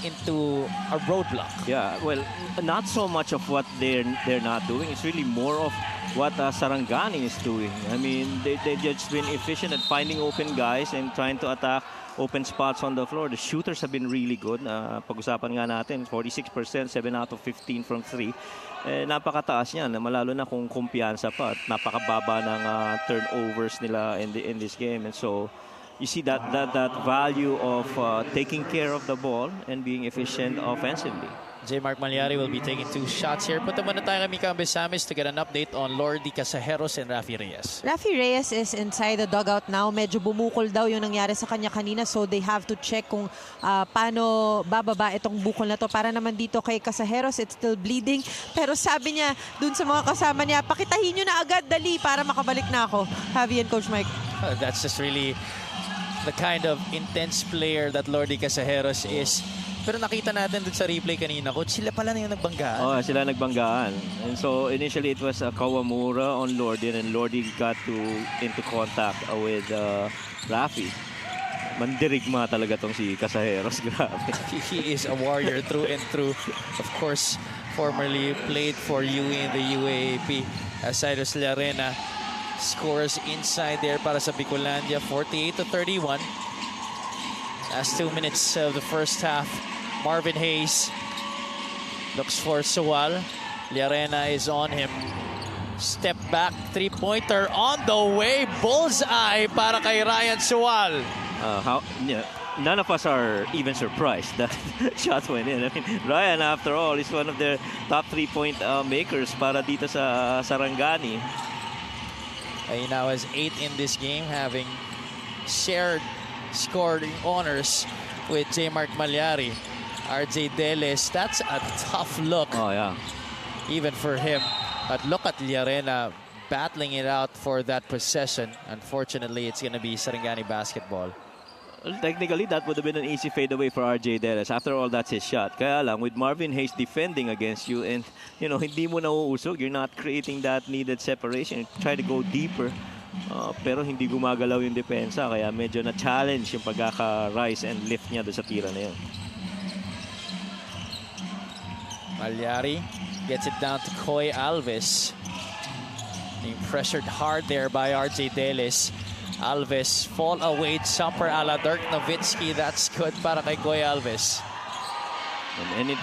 into a roadblock. Yeah, well, not so much of what they're not doing. It's really more of what Sarangani is doing. I mean, they've just been efficient at finding open guys and trying to attack open spots on the floor. The shooters have been really good. Pag-usapan nga natin, 46%, 7 out of 15 from 3. Napakataas niyan, malalo na kung kumpiyansa pa at napakababa ng turnovers nila in this game. And so, you see that value of taking care of the ball and being efficient offensively. J. Mark Malyari will be taking 2 shots here. Punta muna tayo kay Mika Besamis to get an update on Lordy Casajeros and Rafi Reyes. Rafi Reyes is inside the dugout now. Medyo bumukol daw yung nangyari sa kanya kanina, so they have to check kung paano bababa itong bukol na to. Para naman dito kay Casajeros, it's still bleeding. Pero sabi niya dun sa mga kasama niya, pakitahin nyo na agad, dali, para makabalik na ako. Javi and Coach Mike. That's just really the kind of intense player that Lordy Casajeros is. Pero nakita natin dun sa replay kanina, Coach, sila pala na yung nagbanggaan. Oh, sila nagbanggaan. And so initially it was Kawamura on Lordy, and Lordy got into contact with Rafi. Mandirigma talaga tong si Casajeros. Grabe. He is a warrior through and through. Of course, formerly played for UE in the UAAP. Cyrus Llarena scores inside there para sa Bicolandia, 48-31. Last 2 minutes of the first half. Marvin Hayes looks for Suwal. Llarena is on him. Step back, 3-pointer on the way. Bullseye para kay Ryan Suwal. None of us are even surprised that shot went in. I mean, Ryan, after all, is one of their top 3-point makers para dito sa Sarangani. He now has 8 in this game, having shared scoring honors with J. Mark Malyari. RJ Deles, that's a tough look. Oh, yeah. Even for him. But look at Llarena battling it out for that possession. Unfortunately, it's going to be Sarangani basketball. Well, technically, that would have been an easy fadeaway for RJ Deles. After all, that's his shot. Kaya lang, with Marvin Hayes defending against you and, you know, hindi mo nauusog, you're not creating that needed separation. Try to go deeper. Pero hindi gumagalaw yung depensa. Kaya medyo na-challenge yung pagkaka-rise and lift niya doon sa tira na yun. Malyari gets it down to Koy Alves. Being pressured hard there by RJ Deles. Alves fall away jumper a la Dirk Nowitzki. That's good para kay Koy Alves. And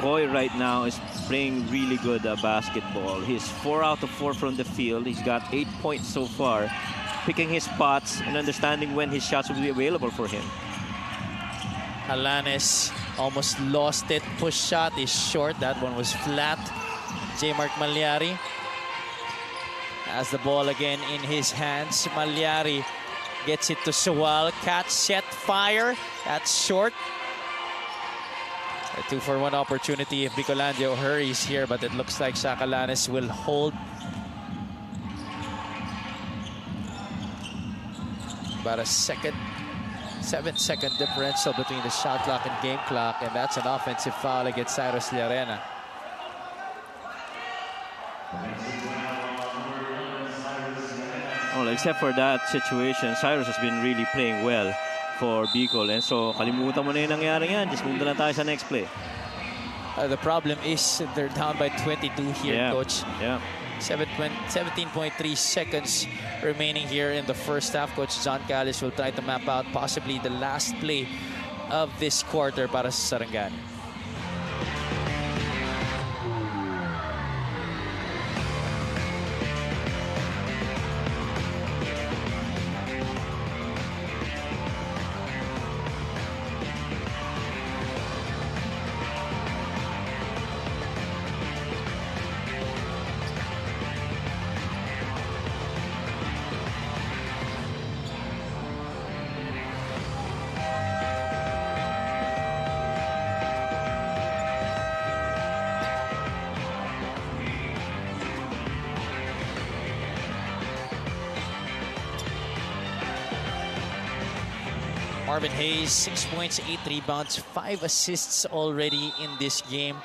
Koy right now is playing really good basketball. He's 4 out of 4 from the field. He's got 8 points so far. Picking his spots and understanding when his shots will be available for him. Alanes almost lost it. Push shot is short. That one was flat. J. Mark Malyari has the ball again in his hands. Malyari gets it to Suwal. Catch, set, fire. That's short. A 2-for-1 opportunity if Bicolandia hurries here, but it looks like Alanes will hold. About a 7-second differential between the shot clock and game clock, and that's an offensive foul against Cyrus Llarena. Well, except for that situation, Cyrus has been really playing well for Bicol. And so, kalimutan mo na yung nangyari yan. Just move na tayo sa next play. The problem is they're down by 22 here, Coach. Yeah. 17.3 seconds remaining here in the first half. Coach John Callis will try to map out possibly the last play of this quarter para sa Sarangani. Marvin Hayes, 6 points, 8 rebounds, 5 assists already in this game.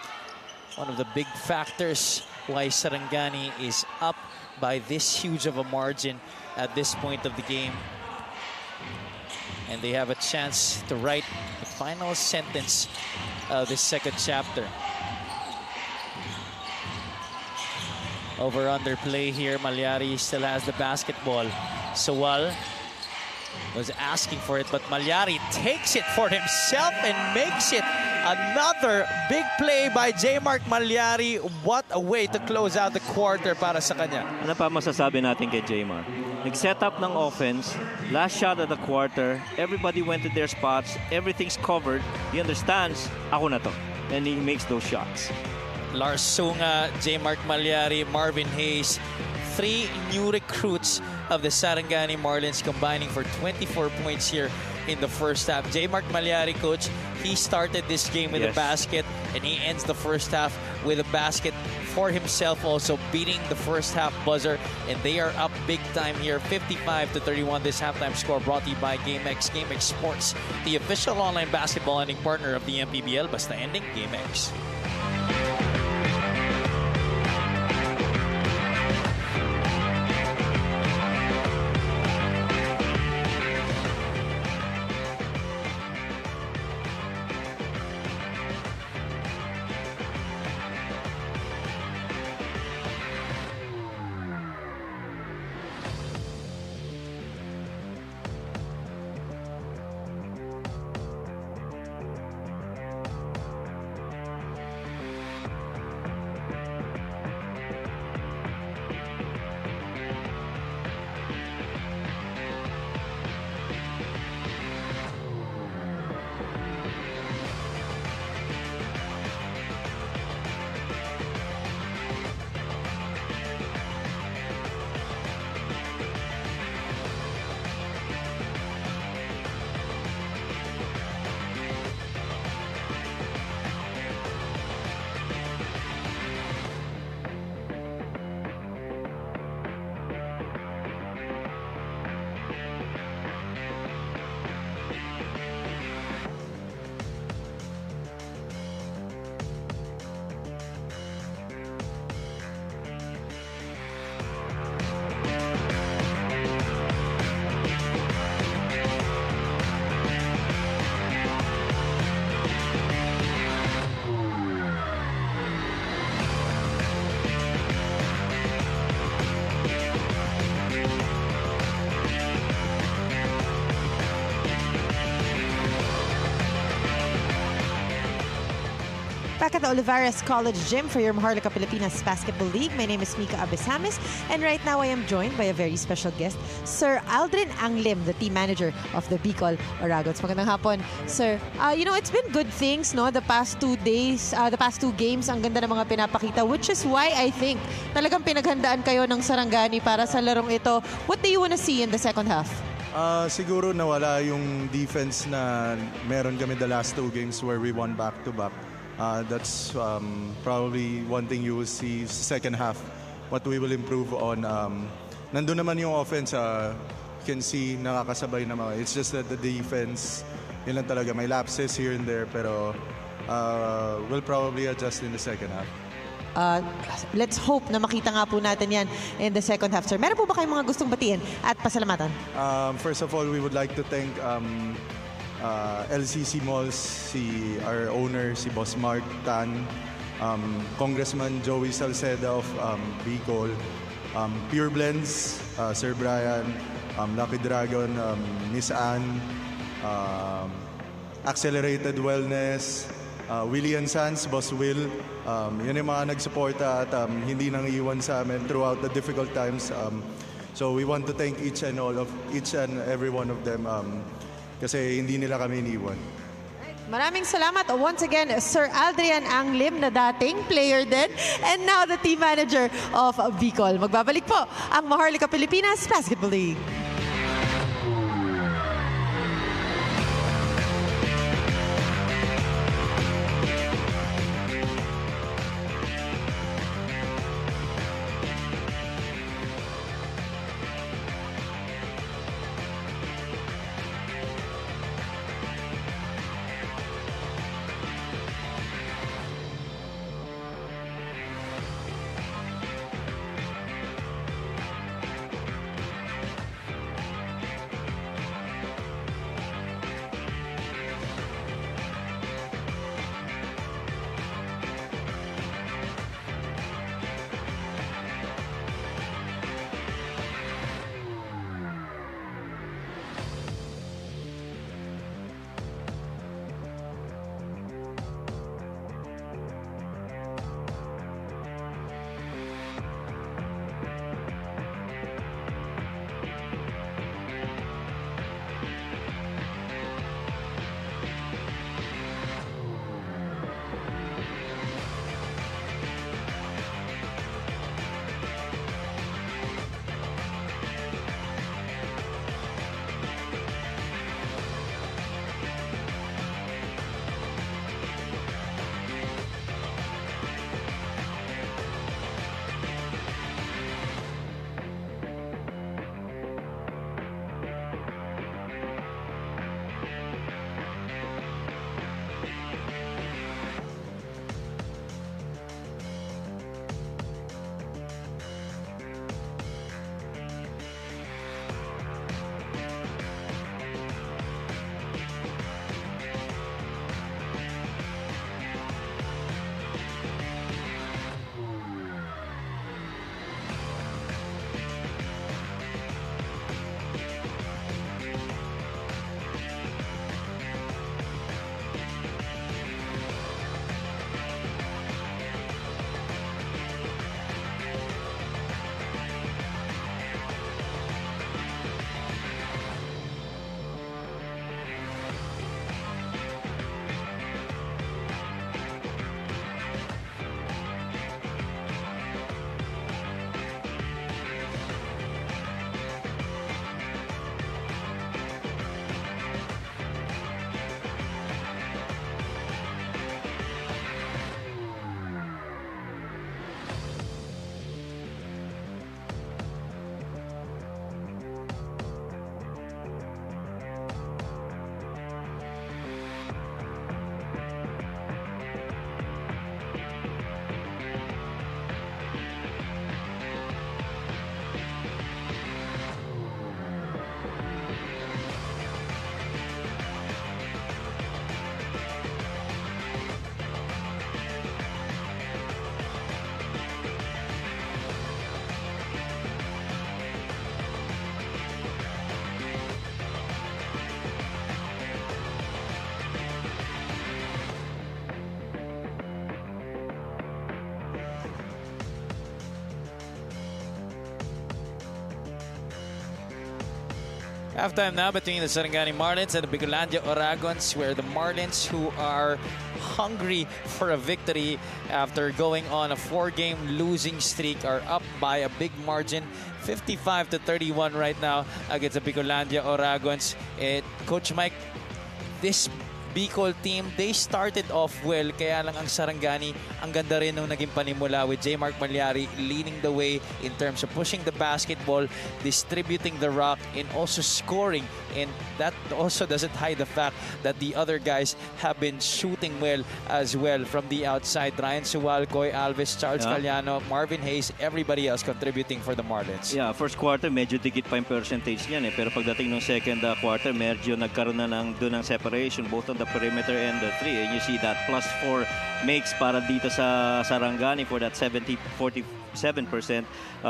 One of the big factors why Sarangani is up by this huge of a margin at this point of the game. And they have a chance to write the final sentence of this second chapter. Over-under play here. Malyari still has the basketball. Suwal was asking for it, but Malyari takes it for himself and makes it Another big play by J. Mark Malyari. What a way to close out the quarter para sa kanya. Ano pa masasabi natin kay Jaymar? Nag-set up ng offense, last shot of the quarter, everybody went to their spots, everything's covered. He understands, ako na to. And he makes those shots. Lars Sunga, J. Mark Malyari, Marvin Hayes, 3 new recruits of the Sarangani Marlins combining for 24 points here in the first half. J. Mark Malyari, coach, he started this game with a basket and he ends the first half with a basket for himself, also beating the first half buzzer, and they are up big time here, 55-31. This halftime score brought to you by GameX. GameX Sports, the official online basketball ending partner of the MPBL. Basta ending, GameX. Back at the Olivares College Gym for your Maharlika Pilipinas Basketball League. My name is Mika Abesamis, and right now I am joined by a very special guest, Sir Aldrin Anglim, the team manager of the Bicol Aragots. Magandang hapon, sir. It's been good things, no? The past 2 days, the past 2 games, ang ganda ng mga pinapakita, which is why I think talagang pinaghandaan kayo ng Sarangani para sa larong ito. What do you want to see in the second half? Siguro nawala yung defense na meron kami the last 2 games where we won back-to-back. That's probably one thing you will see second half, what we will improve on. Nandun naman yung offense, you can see nakakasabay na mga. It's just that the defense, yun lang talaga, may lapses here and there, pero we'll probably adjust in the second half. Let's hope na makita nga po natin yan in the second half, sir. Meron po ba kayong mga gustong batiin at pasalamatan? First of all, we would like to thank LCC Malls, our owner, si Boss Mark Tan, Congressman Joey Salceda of Bicol, Pure Blends, Sir Brian, Lucky Dragon, Miss Ann, Accelerated Wellness, William Sanz, Boss Will. Yun yung mga nagsuporta at hindi nang iwan sa amin throughout the difficult times. So we want to thank each and every one of them. Kasi hindi nila kami iniwan. Maraming salamat. Once again, Sir Aldrian Anglim na dating player din and now the team manager of Bicol. Magbabalik po ang Maharlika Pilipinas Basketball League. Halftime now between the Sarangani Marlins and the Bicolandia Oragons, where the Marlins, who are hungry for a victory after going on a 4-game losing streak, are up by a big margin, 55-31 right now against the Bicolandia Oragons. Coach Mike, this Bicol team, they started off well, kaya lang ang Sarangani, ang ganda rin nung naging panimula with J. Mark Malyari leading the way in terms of pushing the basketball, distributing the rock, and also scoring. And that also doesn't hide the fact that the other guys have been shooting well as well from the outside. Ryan Suwal, Coy Alves, Charles Caliano, Marvin Hayes, everybody else contributing for the Marlins. Yeah, first quarter medyo dikit pa yung percentage niyan pero pagdating ng second quarter medyo nagkaroon na doon ng separation both on the perimeter and the three, and you see that +4 makes para dito sa Sarangani for that 47%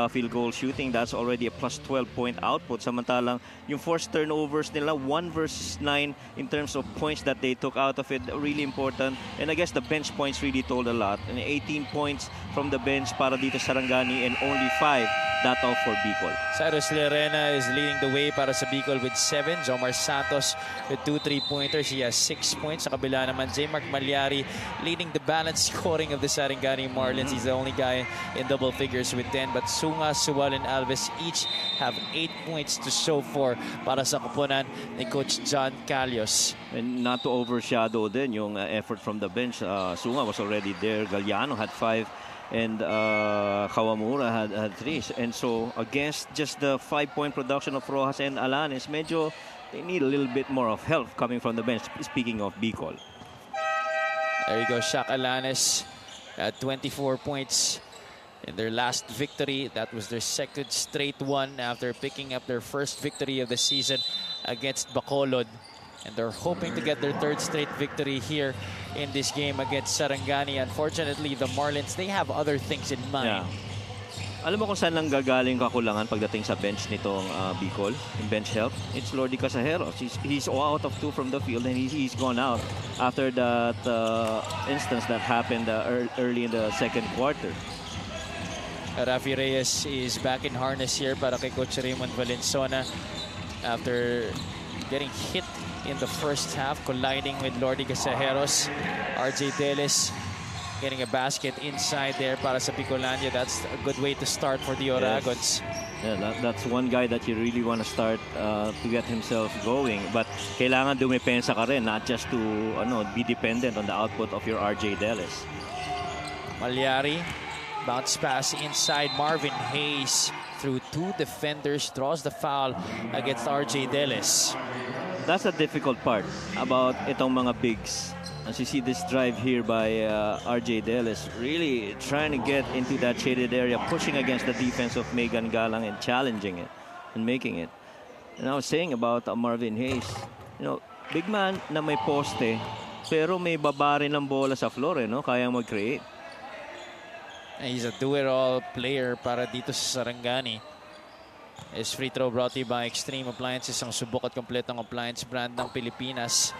field goal shooting. That's already a +12 point output. Samantalang yung forced turnovers nila 1 versus 9 in terms of points that they took out of it, really important. And I guess the bench points really told a lot. And 18 points from the bench para dito sa Sarangani and only 5 that off for Bicol. Cyrus Lerena is leading the way para sa Bicol with 7. Jomar Santos with 2 3-pointers. He has 6 points. Sa kabila naman, J. Mark Malyari leading the balanced scoring of the Sarangani Marlins. He's the only guy in double figures with 10. But Sunga, Suwal, and Alves each have 8 points to show for para sa kupunan ni Coach John Calios. And not to overshadow din yung effort from the bench. Sunga was already there. Galliano had 5. And Kawamura had 3. And so against just the 5-point production of Rojas and Alanes, medyo they need a little bit more of help coming from the bench, speaking of Bicol. There you go, Shaq Alanes at 24 points in their last victory. That was their second straight one after picking up their first victory of the season against Bacolod. And they're hoping to get their third straight victory here in this game against Sarangani. Unfortunately, the Marlins, they have other things in mind. Yeah. Alam mo kung saan lang gagaling kakulangan pagdating sa bench nitong Bicol, in bench help? It's Lordy Casajeros. He's out of 2 from the field and he's gone out after that instance that happened early in the second quarter. Rafi Reyes is back in harness here para kay Coach Raymond Valenzuela after getting hit in the first half, colliding with Lordy Casajeros. RJ Deles getting a basket inside there para sa Bicolandia. That's a good way to start for the Oragons. Yes. Yeah, that's one guy that you really want to start to get himself going. But kailangan dumepensa ka rin, not just to be dependent on the output of your RJ Deles. Malyari, bounce pass inside. Marvin Hayes through 2 defenders, draws the foul against RJ Deles. That's the difficult part about itong mga bigs. As you see this drive here by RJ Deles, really trying to get into that shaded area, pushing against the defense of Megan Galang and challenging it and making it. And I was saying about Marvin Hayes, big man na may poste, pero may baba rin ng bola sa floor, kayang mag-create. And he's a do-it-all player para dito sa Sarangani. His free throw brought to you by Extreme Appliances, ang subok at kompletong appliance brand ng Pilipinas.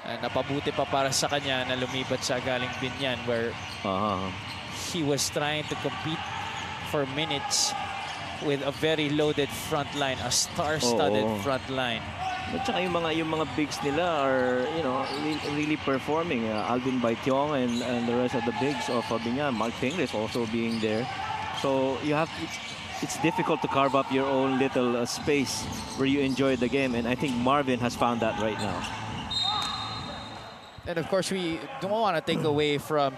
And napabuti pa para sa kanya na lumipat siya galing Binyan, where he was trying to compete for minutes with a very loaded front line, a star-studded front line. At saka yung mga bigs nila are really performing. Alvin Baitiong and the rest of the bigs of Binyan. Mark Pingles also being there. So you have it's difficult to carve up your own little space where you enjoy the game, and I think Marvin has found that right now. And of course, we don't want to take away from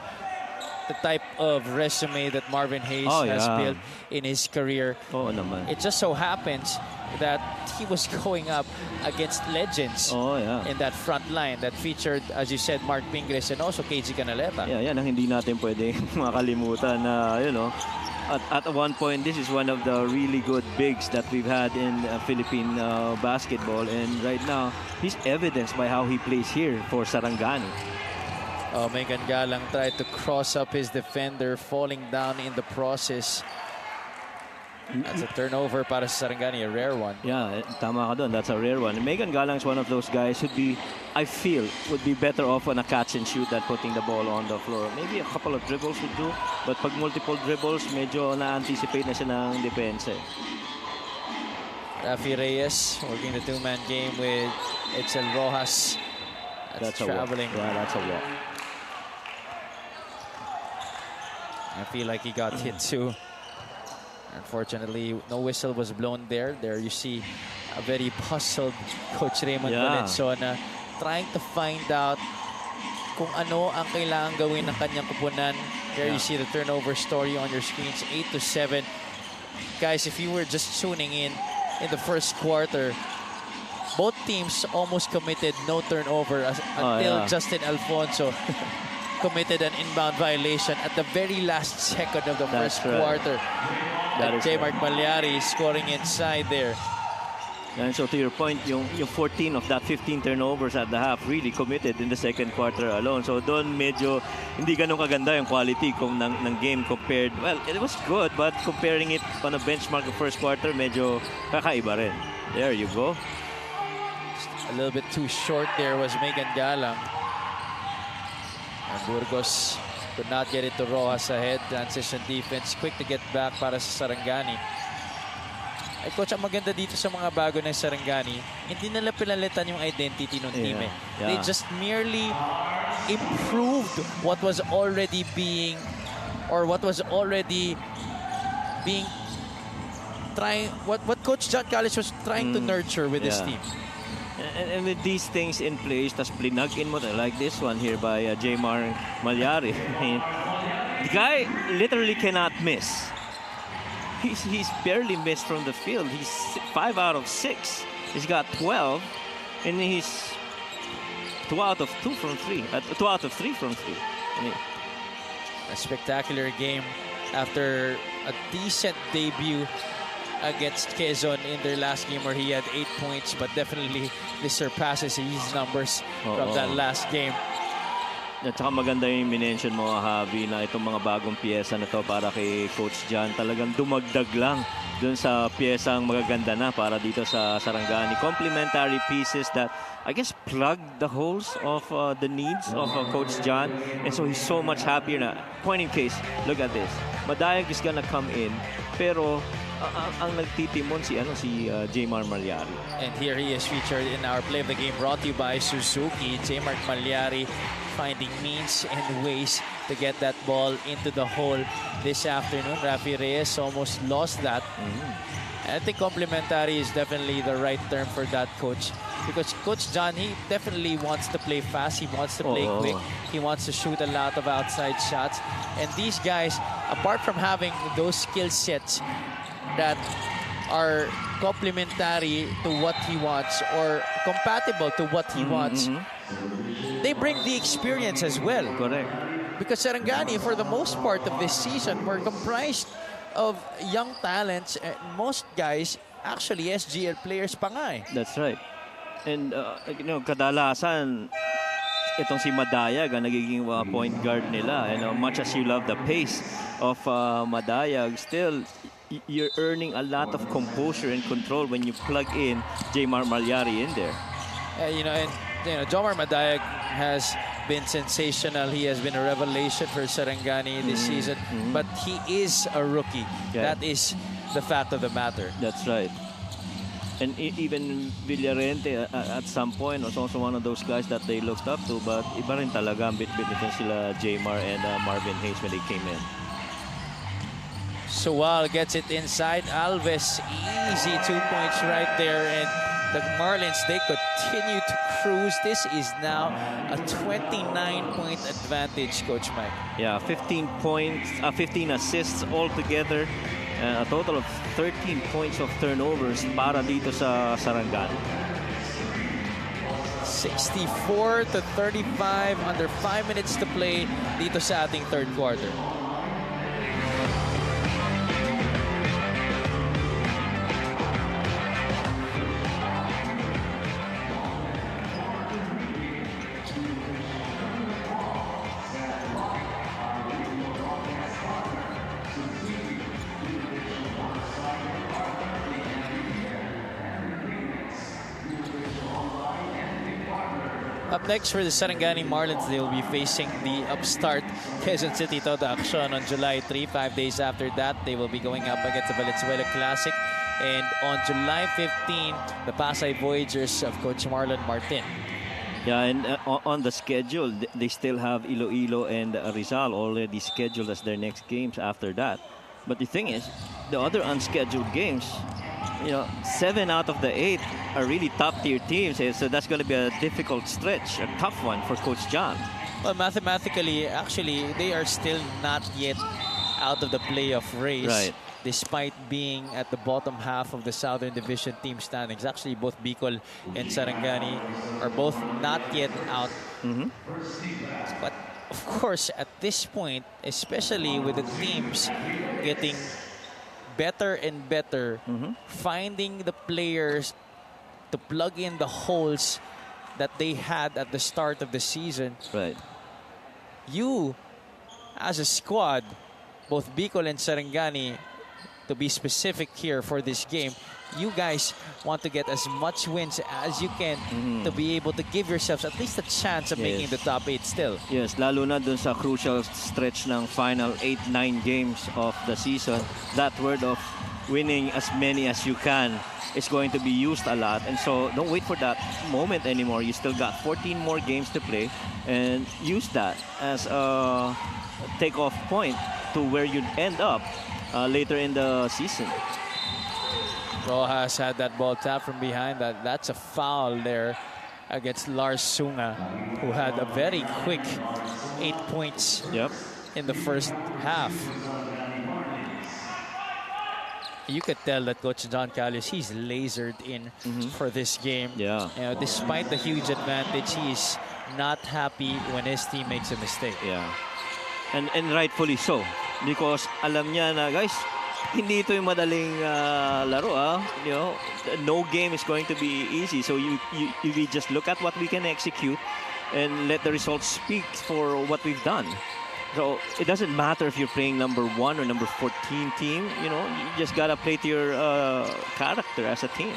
the type of resume that Marvin Hayes has built in his career. It just so happens that he was going up against legends in that front line that featured, as you said, Mark Pingles and also KG Canaleta. Yeah, yan ang hindi natin pwede makalimutan na, at one point, this is one of the really good bigs that we've had in Philippine basketball. And right now, he's evidenced by how he plays here for Sarangani. Megan Galang tried to cross up his defender, falling down in the process. That's a turnover para sa Sarangani, a rare one. Yeah, tama ka doon. That's a rare one. Megan Galang is one of those guys who'd be, I feel, would be better off on a catch and shoot than putting the ball on the floor. Maybe a couple of dribbles would do, but pag multiple dribbles, medyo na-anticipate na siya ng depensa. Rafi Reyes working the two-man game with Edsel Rojas. That's traveling. Yeah, that's a walk. I feel like he got hit too. Unfortunately, no whistle was blown there. There you see a very puzzled Coach Raymond Valenzuela trying to find out kung ano ang kailangan gawin ng kanyang kupunan. There you see the turnover story on your screens, 8-7. Guys, if you were just tuning in the first quarter, both teams almost committed no turnover until Justin Alfonso committed an inbound violation at the very last second of the first quarter. And J. Mark Malyari scoring inside there. And so to your point, yung 14 of that 15 turnovers at the half really committed in the second quarter alone. So doon medyo hindi ganun kaganda yung quality ng game compared. Well, it was good, but comparing it on a benchmark of first quarter, medyo kakaiba rin. There you go. A little bit too short there was Megan Galang. And Burgos could not get it to Rojas ahead. Transition defense, quick to get back para sa Sarangani. Ay, Coach, ang maganda dito sa mga bago ng Sarangani, hindi nila pinalitan yung identity ng team. They just merely improved what was already being what Coach John Callis was trying to nurture with his team. And with these things in place, tas plinag-in mo like this one here by J. Mark Malyari. The guy literally cannot miss. He's barely missed from the field. He's 5 out of 6. He's got 12, and he's 2 out of 2 from 3. 2 out of 3 from 3. I mean, a spectacular game after a decent debut against Quezon in their last game where he had 8 points, but definitely this surpasses his numbers from that last game. At saka maganda yung minention mo, Javi, na itong mga bagong piyesa na to para kay Coach John. Talagang dumagdag lang dun sa piyesang magaganda na para dito sa Sarangani. Complementary pieces that, I guess, plug the holes of the needs of Coach John. And so he's so much happier na. Point in case, look at this. Madayag is gonna come in, pero ang nagtitimon si J. Mark Malyari. And here he is featured in our play of the game brought to you by Suzuki. J. Mark Malyari finding means and ways to get that ball into the hole this afternoon. Rafi Reyes almost lost that. I think complementary is definitely the right term for that, Coach. Because Coach John, he definitely wants to play fast. He wants to play quick. He wants to shoot a lot of outside shots. And these guys, apart from having those skill sets that are complementary to what he wants or compatible to what he wants, they bring the experience as well. Correct. Because Sarangani, for the most part of this season, were comprised of young talents. And most guys, actually, SGL players pa nga eh. That's right. And, kadalasan, itong si Madayag ang nagiging point guard nila. And much as you love the pace of Madayag, still, you're earning a lot of composure and control when you plug in J. Mark Malyari in there. Jomar Madayag has been sensational. He has been a revelation for Sarangani this season. But he is a rookie. Yeah. That is the fact of the matter. That's right. And even Villarente at some point was also one of those guys that they looked up to. But iba rin talaga ang bit-bit nito sila J-Mar and Marvin Hayes when they came in. Sual gets it inside. Alves, easy 2 points right there. And the Marlins, they continue to cruise. This is now a 29-point advantage, Coach Mike. Yeah, 15 points, 15 assists altogether. A total of 13 points of turnovers para dito sa Sarangani. 64-35, under 5 minutes to play dito sa ating third quarter. Up next for the Sarangani Marlins, they will be facing the upstart Quezon City Todo Action on July 3. 5 days after that, they will be going up against the Valenzuela Classic. And on July 15, the Pasay Voyagers of Coach Marlon Martin. Yeah, and on the schedule, they still have Iloilo and Rizal already scheduled as their next games after that. But the thing is, the other unscheduled games, 7 out of the 8 are really top-tier teams. So that's going to be a difficult stretch, a tough one for Coach John. Well, mathematically, actually, they are still not yet out of the playoff race. Right. Despite being at the bottom half of the Southern Division team standings. Actually, both Bicol and Sarangani are both not yet out. But, of course, at this point, especially with the teams getting better and better, finding the players to plug in the holes that they had at the start of the season. Right. You, as a squad, both Bicol and Sarangani, to be specific here for this game, you guys want to get as much wins as you can to be able to give yourselves at least a chance of making the top 8 still. Yes, lalo na dun sa crucial stretch ng final 8-9 games of the season. That word of winning as many as you can is going to be used a lot. And so don't wait for that moment anymore. You still got 14 more games to play, and use that as a takeoff point to where you'd end up later in the season. Rojas had that ball tapped from behind. That's a foul there against Lars Sunga, who had a very quick 8 points in the first half. You could tell that Coach John Callius, he's lasered in for this game. Yeah. Despite the huge advantage, he's not happy when his team makes a mistake. Yeah. And rightfully so. Because alam niya na, guys, hindi ito yung madaling laro. No game is going to be easy. So you just look at what we can execute and let the results speak for what we've done. So it doesn't matter if you're playing number 1 or number 14 team. You just got to play to your character as a team.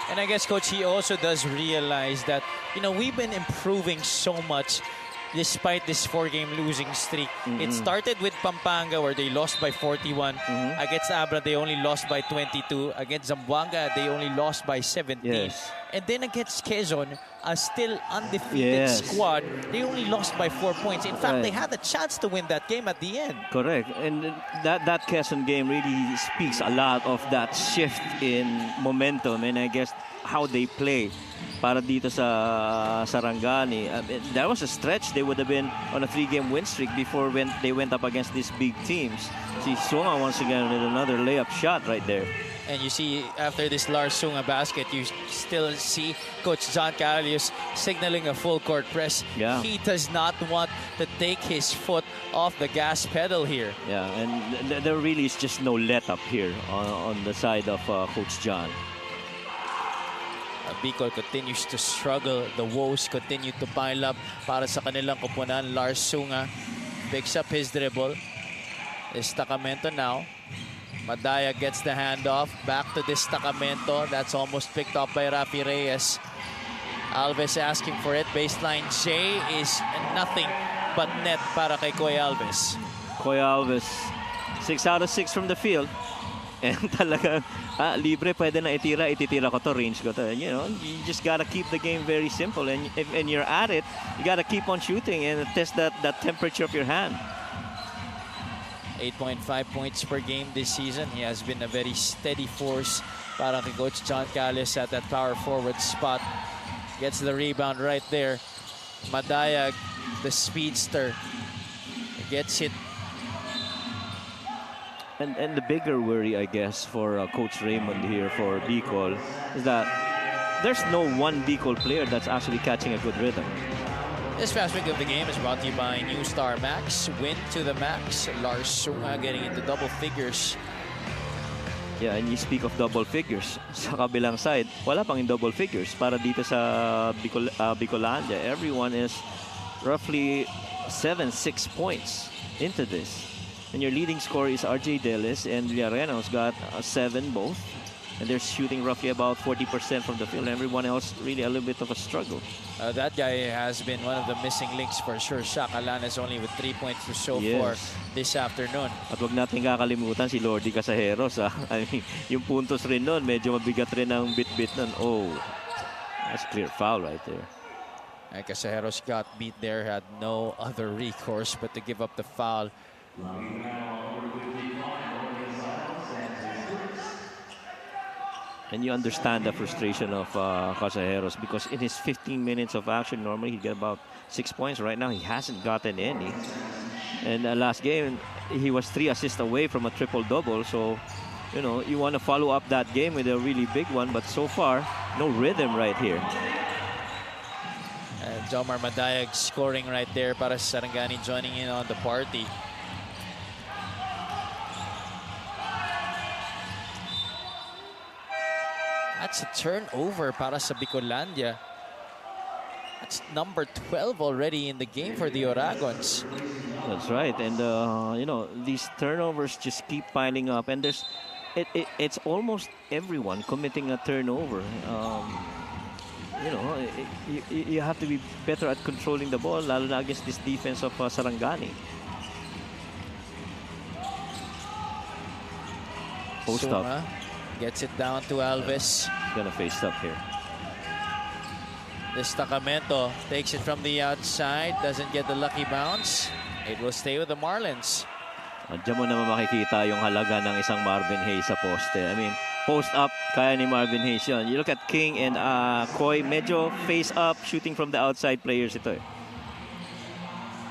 And I guess, Coach, he also does realize that, we've been improving so much despite this 4-game losing streak. It started with Pampanga, where they lost by 41. Against Abra, they only lost by 22. Against Zamboanga, they only lost by 17. Yes. And then against Quezon, a still undefeated squad, they only lost by 4 points. In fact, they had a chance to win that game at the end. Correct. And that Quezon game really speaks a lot of that shift in momentum, and I guess how they play para dito sa Sarangani. That was a stretch. They would have been on a 3-game win streak before when they went up against these big teams. See, Sunga once again with another layup shot right there. And you see, after this Lars Sunga basket, you still see Coach John Callius signaling a full court press. Yeah. He does not want to take his foot off the gas pedal here. Yeah, and there really is just no let up here on the side of Coach John. Bicol continues to struggle. The woes continue to pile up para sa kanilang koponan. Lars Sunga picks up his dribble. Destacamento now. Madaya gets the handoff. Back to Destacamento. That's almost picked up by Rafi Reyes. Alves asking for it. Baseline J is nothing but net para kay Koy Alves. Koy Alves, 6 out of 6 from the field. And talaga, libre, pwede na ititira ko to, range ko to. And, you just gotta keep the game very simple. And if you're at it, you gotta keep on shooting and test that temperature of your hand. 8.5 points per game this season. He has been a very steady force para kay Coach John Callius at that power forward spot. Gets the rebound right there. Madaya, the speedster, gets it. And the bigger worry, I guess, for Coach Raymond here for Bicol is that there's no one Bicol player that's actually catching a good rhythm. This fast break of the game is brought to you by New Star Max. Win to the max. Lars Sunga getting into double figures. Yeah, and you speak of double figures. Sa kabilang side, wala pang in double figures. Para dito sa Bicolandia, everyone is roughly 7-6 points into this. And your leading scorer is RJ Delis, and Villareno's got 7 both. and they're shooting roughly about 40% from the field. Everyone else really a little bit of a struggle. That guy has been one of the missing links for sure. Shaq Alanes only with 3 points to show for this afternoon. At wag natin kakalimutan si Lordy Casajeros. I mean, yung puntos rin nun, medyo mabigat rin ang bit-bit nun. Oh, that's clear foul right there. And Casajeros got beat there, had no other recourse but to give up the foul. And you understand the frustration of Casajeros, because in his 15 minutes of action, normally he'd get about 6 points. Right now, he hasn't gotten any. And last game, he was 3 assists away from a triple-double. So, you know, you want to follow up that game with a really big one. But so far, no rhythm right here. And Jomar Madayag scoring right there para sa Sarangani, joining in on the party. That's a turnover para sa Bicolandia. That's number 12 already in the game for the Oragons. That's right. And, you know, these turnovers just keep piling up. And it's almost everyone committing a turnover. You know, you have to be better at controlling the ball, lalo na against this defense of Sarangani. Post up. Gets it down to Alves. Gonna face up here. Destacamento takes it from the outside. Doesn't get the lucky bounce. It will stay with the Marlins. Diyan mo naman makikita yung halaga ng isang Marvin Hayes sa poste. I mean, post up, kaya ni Marvin Hayes yun. You look at King and Koy, medyo face up, shooting from the outside players ito eh.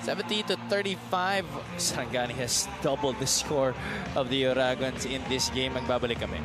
70-35. Sarangani has doubled the score of the Oragons in this game. Magbabalik kami.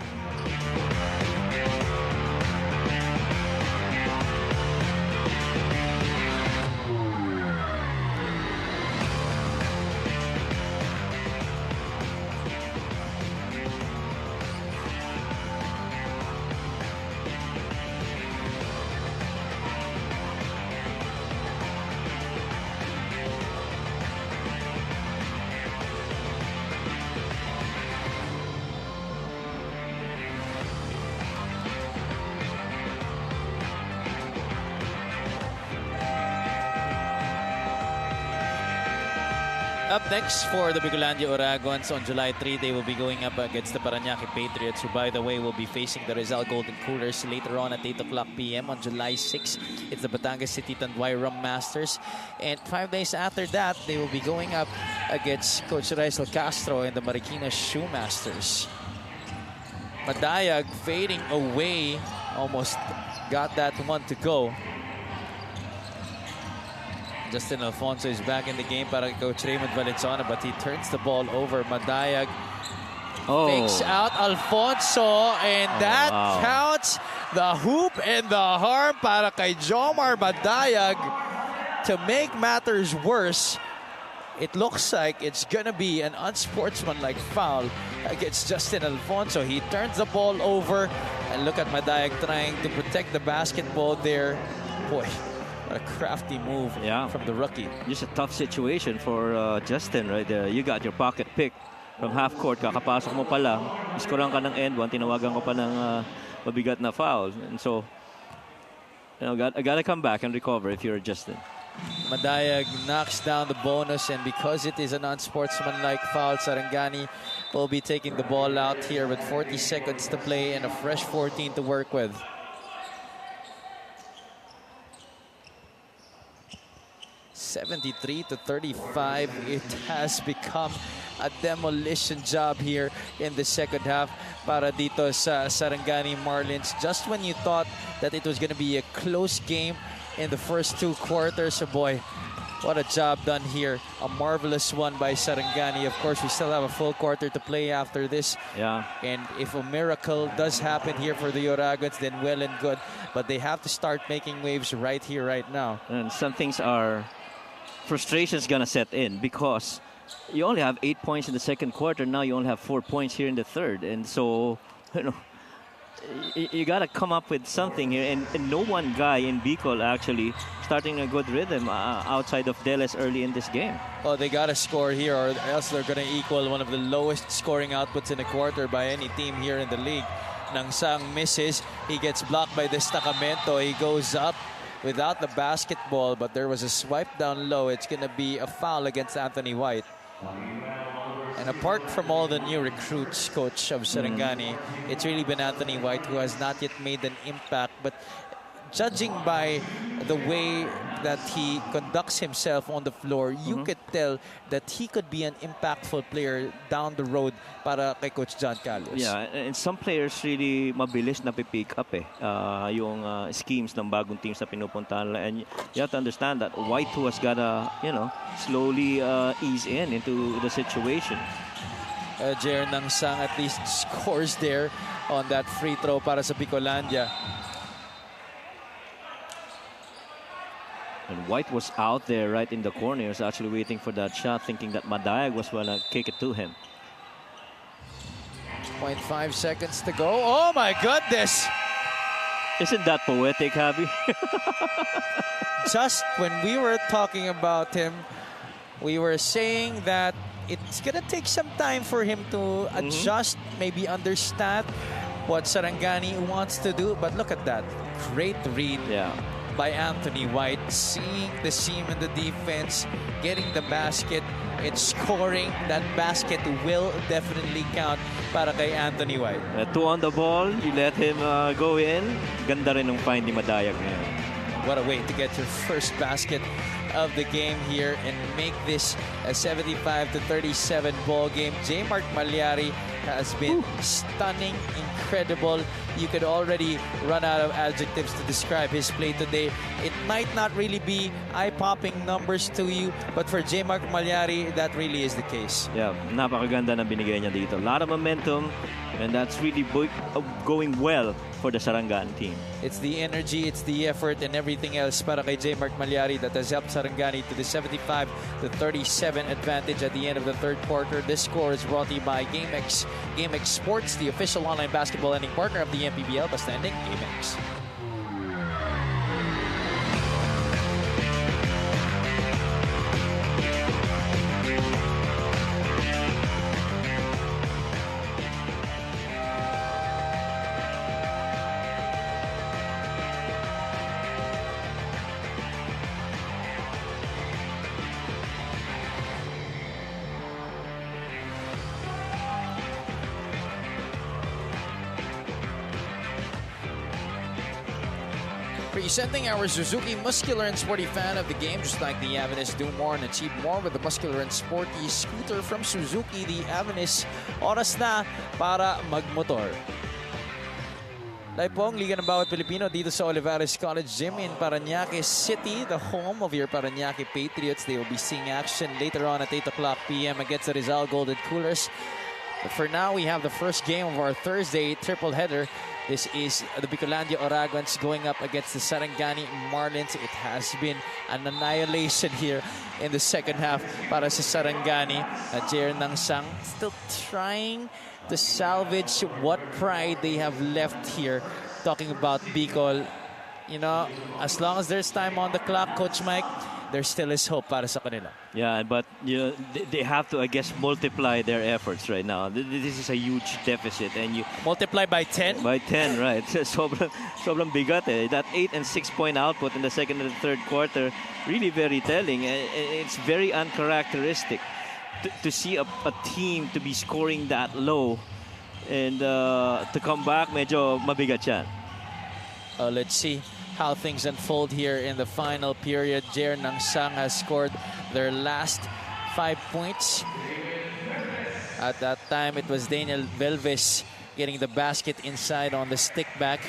Up next for the Bicolandia Oragons on July 3, they will be going up against the Parañaque Patriots, who, by the way, will be facing the Rizal Golden Coolers later on at 8 o'clock p.m. on July 6. It's the Batangas City Tanduay Rum Masters. And 5 days after that, they will be going up against Coach Rizal Castro and the Marikina Shoe Masters. Madayag fading away, almost got that one to go. Justin Alfonso is back in the game para Coach Raymond Valenzuela, but he turns the ball over. Madayag fakes out Alfonso, and that counts the hoop and the harm para kay Jomar Madayag. To make matters worse, it looks like it's gonna be an unsportsmanlike foul against Justin Alfonso. He turns the ball over, and look at Madayag trying to protect the basketball there. Boy, what a crafty move from the rookie. Just a tough situation for Justin right there. You got your pocket pick from half court. Kakapasok mo pa lang. Iskoran ka ng end one. Tinawagan ko pa ng mabigat na foul. And so, you know, I gotta come back and recover if you're Justin. Madayag knocks down the bonus, and because it is an unsportsmanlike foul, Sarangani will be taking the ball out here with 40 seconds to play and a fresh 14 to work with. (73-35). It has become a demolition job here in the second half para dito sa Sarangani Marlins. Just when you thought that it was going to be a close game in the first 2 quarters, oh boy, what a job done here. A marvelous one by Sarangani. Of course, we still have a full quarter to play after this. Yeah. And if a miracle does happen here for the Oragons, then well and good. But they have to start making waves right here, right now. And some things are... Frustration's gonna set in because you only have 8 points in the second quarter. Now you only have 4 points here in the third, and so you know you gotta come up with something here. And no one guy in Bicol actually starting a good rhythm outside of Deles early in this game. Oh, they gotta score here, or else they're gonna equal one of the lowest scoring outputs in a quarter by any team here in the league. Nang Sang misses. He gets blocked by Destacamento. He goes up without the basketball, but there was a swipe down low. It's going to be a foul against Anthony White. And apart from all the new recruits, coach of Sarangani, it's really been Anthony White who has not yet made an impact. But judging by the way that he conducts himself on the floor, you could tell that he could be an impactful player down the road para kay Coach John Carlos. Yeah, and some players really mabilis na pick up yung schemes ng bagong teams na pinupuntahan nila. And you have to understand that White who has gotta, slowly ease into the situation. Jer Nang Sang at least scores there on that free throw para sa Bicolandia. And White was out there right in the corner. He was actually waiting for that shot, thinking that Madayag was going to kick it to him. 0.5 seconds to go. Oh my goodness! Isn't that poetic, Javi? Just when we were talking about him, we were saying that it's going to take some time for him to adjust, maybe understand what Sarangani wants to do. But look at that. Great read. Yeah. By Anthony White, seeing the seam in the defense, getting the basket, and scoring. That basket will definitely count para kay Anthony White. 2 on the ball, you let him go in. Ganda rin ng find ni Madayag ngayon. What a way to get your first basket of the game here and make this a 75-37 ball game. J. Mark Malyari has been stunning, incredible. You could already run out of adjectives to describe his play today. It might not really be eye-popping numbers to you, but for J. Mark Malyari, that really is the case. Yeah, napakaganda na binigay niya dito. A lot of momentum, and that's really going well for the Sarangani team. It's the energy, it's the effort, and everything else para kay J. Mark Malyari that has helped Sarangani to the 75-37 advantage at the end of the third quarter. This score is brought to you by GameX. GameX Sports, the official online basketball lending partner of the MPBL. Basta ending, GameX. Presenting our Suzuki Muscular and Sporty fan of the game, just like the Avenus, do more and achieve more with the Muscular and Sporty scooter from Suzuki. The Avenus, oras na para magmotor. Live po ang Liga ng Bawat Pilipino dito sa Olivares College Gym in Parañaque City, the home of your Parañaque Patriots. They will be seeing action later on at 8 o'clock p.m. against the Rizal Golden Coolers. But for now, we have the first game of our Thursday triple header. This is the Bicolandia Oragons going up against the Sarangani Marlins. It has been an annihilation here in the second half para sa Sarangani. Jer Nang Sang still trying to salvage what pride they have left here. Talking about Bicol, as long as there's time on the clock, Coach Mike, there still is hope para sa kanila. Yeah, but they have to, I guess, multiply their efforts right now. This is a huge deficit, and you multiply by 10. By 10, right? sobrang bigat eh. That 8 and 6 point output in the second and the third quarter, really very telling. It's very uncharacteristic to see a team to be scoring that low, and to come back, medyo mabigat yan. Let's see how things unfold here in the final period. Jer Nang Sang has scored their last 5 points. At that time, it was Daniel Velves getting the basket inside on the stick back.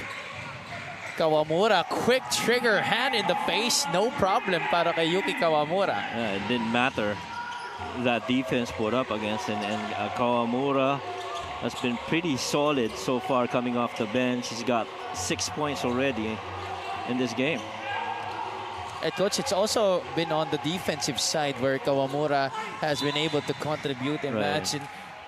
Kawamura, quick trigger, hand in the face, no problem para kay Yuki Kawamura. Yeah, it didn't matter that defense put up against him, and Kawamura has been pretty solid so far coming off the bench. He's got 6 points already in this game. Coach, it's also been on the defensive side where Kawamura has been able to contribute. Imagine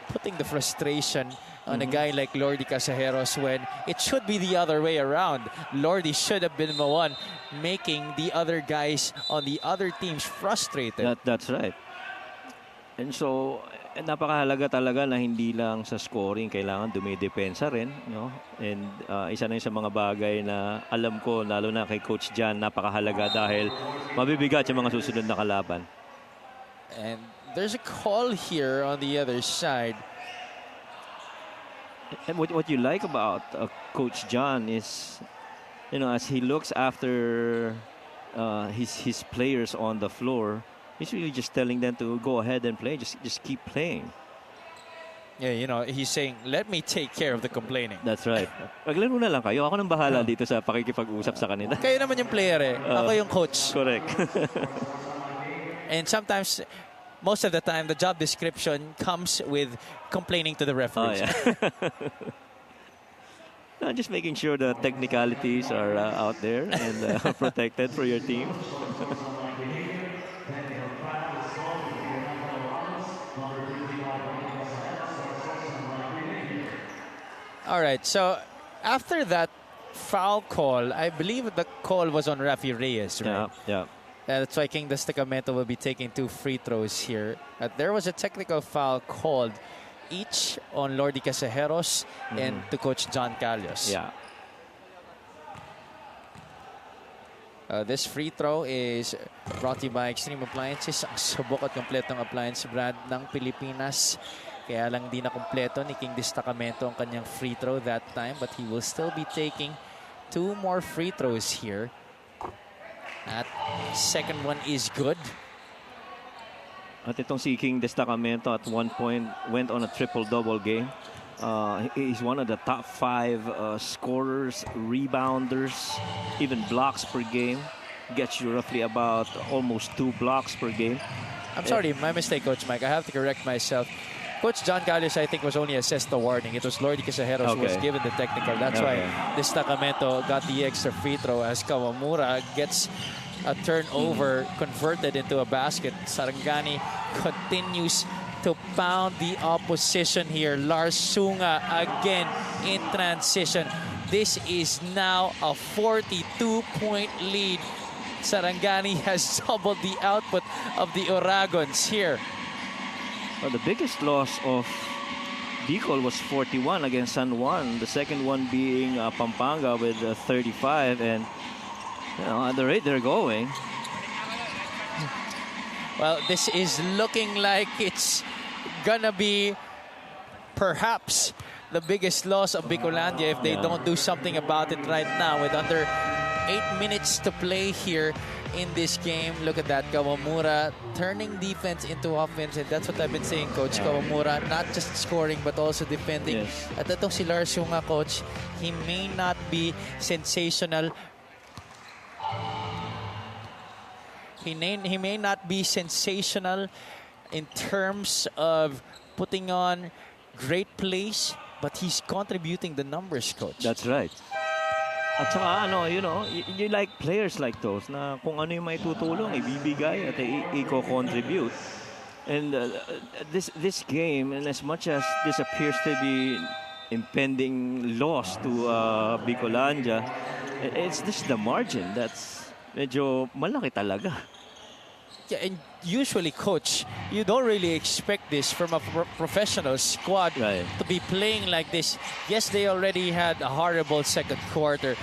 putting the frustration on a guy like Lordy Casajeros when it should be the other way around. Lordy should have been the one making the other guys on the other teams frustrated. That's right. And so napakahalaga talaga na hindi lang sa scoring, kailangan dumidepensa rin, no? And isa na yun sa mga bagay na alam ko, lalo na kay Coach John, napakahalaga dahil mabibigat yung mga susunod na kalaban. And there's a call here on the other side. And what you like about Coach John is, you know, as he looks after his players on the floor, he's really just telling them to go ahead and play. Just keep playing. Yeah, you know, he's saying, let me take care of the complaining. That's right. Maglaro na lang kayo. Ako nang bahala dito sa pakikipag-usap sa kanila. Kayo naman yung player eh. Ako yung coach. Correct. And sometimes, most of the time, the job description comes with complaining to the referees. Oh, yeah. No, just making sure the technicalities are out there and protected for your team. All right, so after that foul call, I believe the call was on Rafi Reyes, right? Yeah. That's why King Destacamento will be taking 2 free throws here. There was a technical foul called each on Lordy Casejeros and to Coach John Calios. Yeah. This free throw is brought to you by Extreme Appliances, ang subok at kompletong appliance brand ng Pilipinas. Kaya lang di na kompleto ni King Destacamento ang kanyang free throw that time, but he will still be taking 2 more free throws here. At second one is good. At itong si King Destacamento at one point went on a triple-double game. He's one of the top 5 scorers, rebounders, even blocks per game. Gets you roughly about almost 2 blocks per game. I'm sorry, my mistake, Coach Mike. I have to correct myself. Coach John Calios, I think, was only assessed the warning. It was Lordy Casejeros who was given the technical. That's why Destacamento got the extra free throw as Kawamura gets a turnover converted into a basket. Sarangani continues to pound the opposition here. Lars Sunga again in transition. This is now a 42-point lead. Sarangani has doubled the output of the Oragons here. Well, the biggest loss of Bicol was 41 against San Juan. The second one being Pampanga with 35. And you know, at the rate they're going. Well, this is looking like it's gonna be perhaps the biggest loss of Bicolandia if they don't do something about it right now. With under 8 minutes to play here in this game. Look at that, Kawamura turning defense into offense, and that's what I've been saying, Coach. Kawamura not just scoring but also defending. Yes. At itong si Lars Yunga, Coach, he may not be sensational. He may not be sensational in terms of putting on great plays, but he's contributing the numbers, Coach. That's right. At saka ano, you know, you like players like those na kung ano yung may tutulong, ibibigay at i-contribute. And this game, and as much as this appears to be impending loss to Bicolandia, it's just the margin that's medyo malaki talaga. Yeah, and usually, Coach, you don't really expect this from a professional squad to be playing like this. Yes, they already had a horrible second quarter,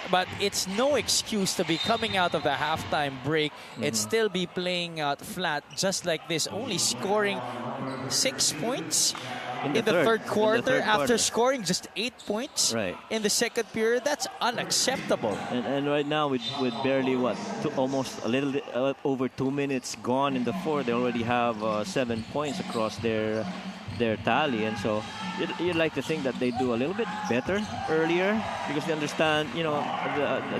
but it's no excuse to be coming out of the halftime break and still be playing out flat just like this, only scoring 6 points in the third quarter after scoring just 8 points in the second period. That's unacceptable. And right now with barely almost a little over 2 minutes gone in the fourth, they already have 7 points across their tally. And so you'd like to think that they do a little bit better earlier because they understand, you know,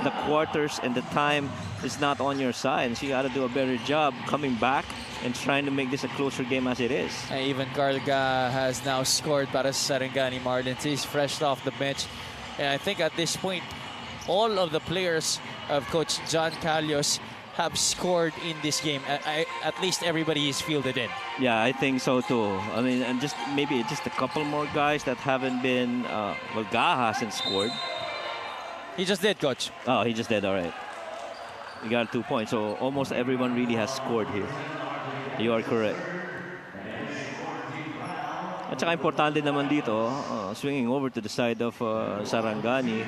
the quarters and the time is not on your side. And so you got to do a better job coming back and trying to make this a closer game as it is. Even Carga has now scored para sa Sarangani Marlins. He's fresh off the bench. And I think at this point, all of the players of Coach John Calios have scored in this game. At least everybody is fielded in. Yeah, I think so too. I mean, and maybe just a couple more guys that haven't been. Well, Gaha hasn't scored. He just did, Coach. Oh, he just did. All right. He got 2 points. So almost everyone really has scored here. You are correct. At saka importante naman dito, swinging over to the side of Sarangani,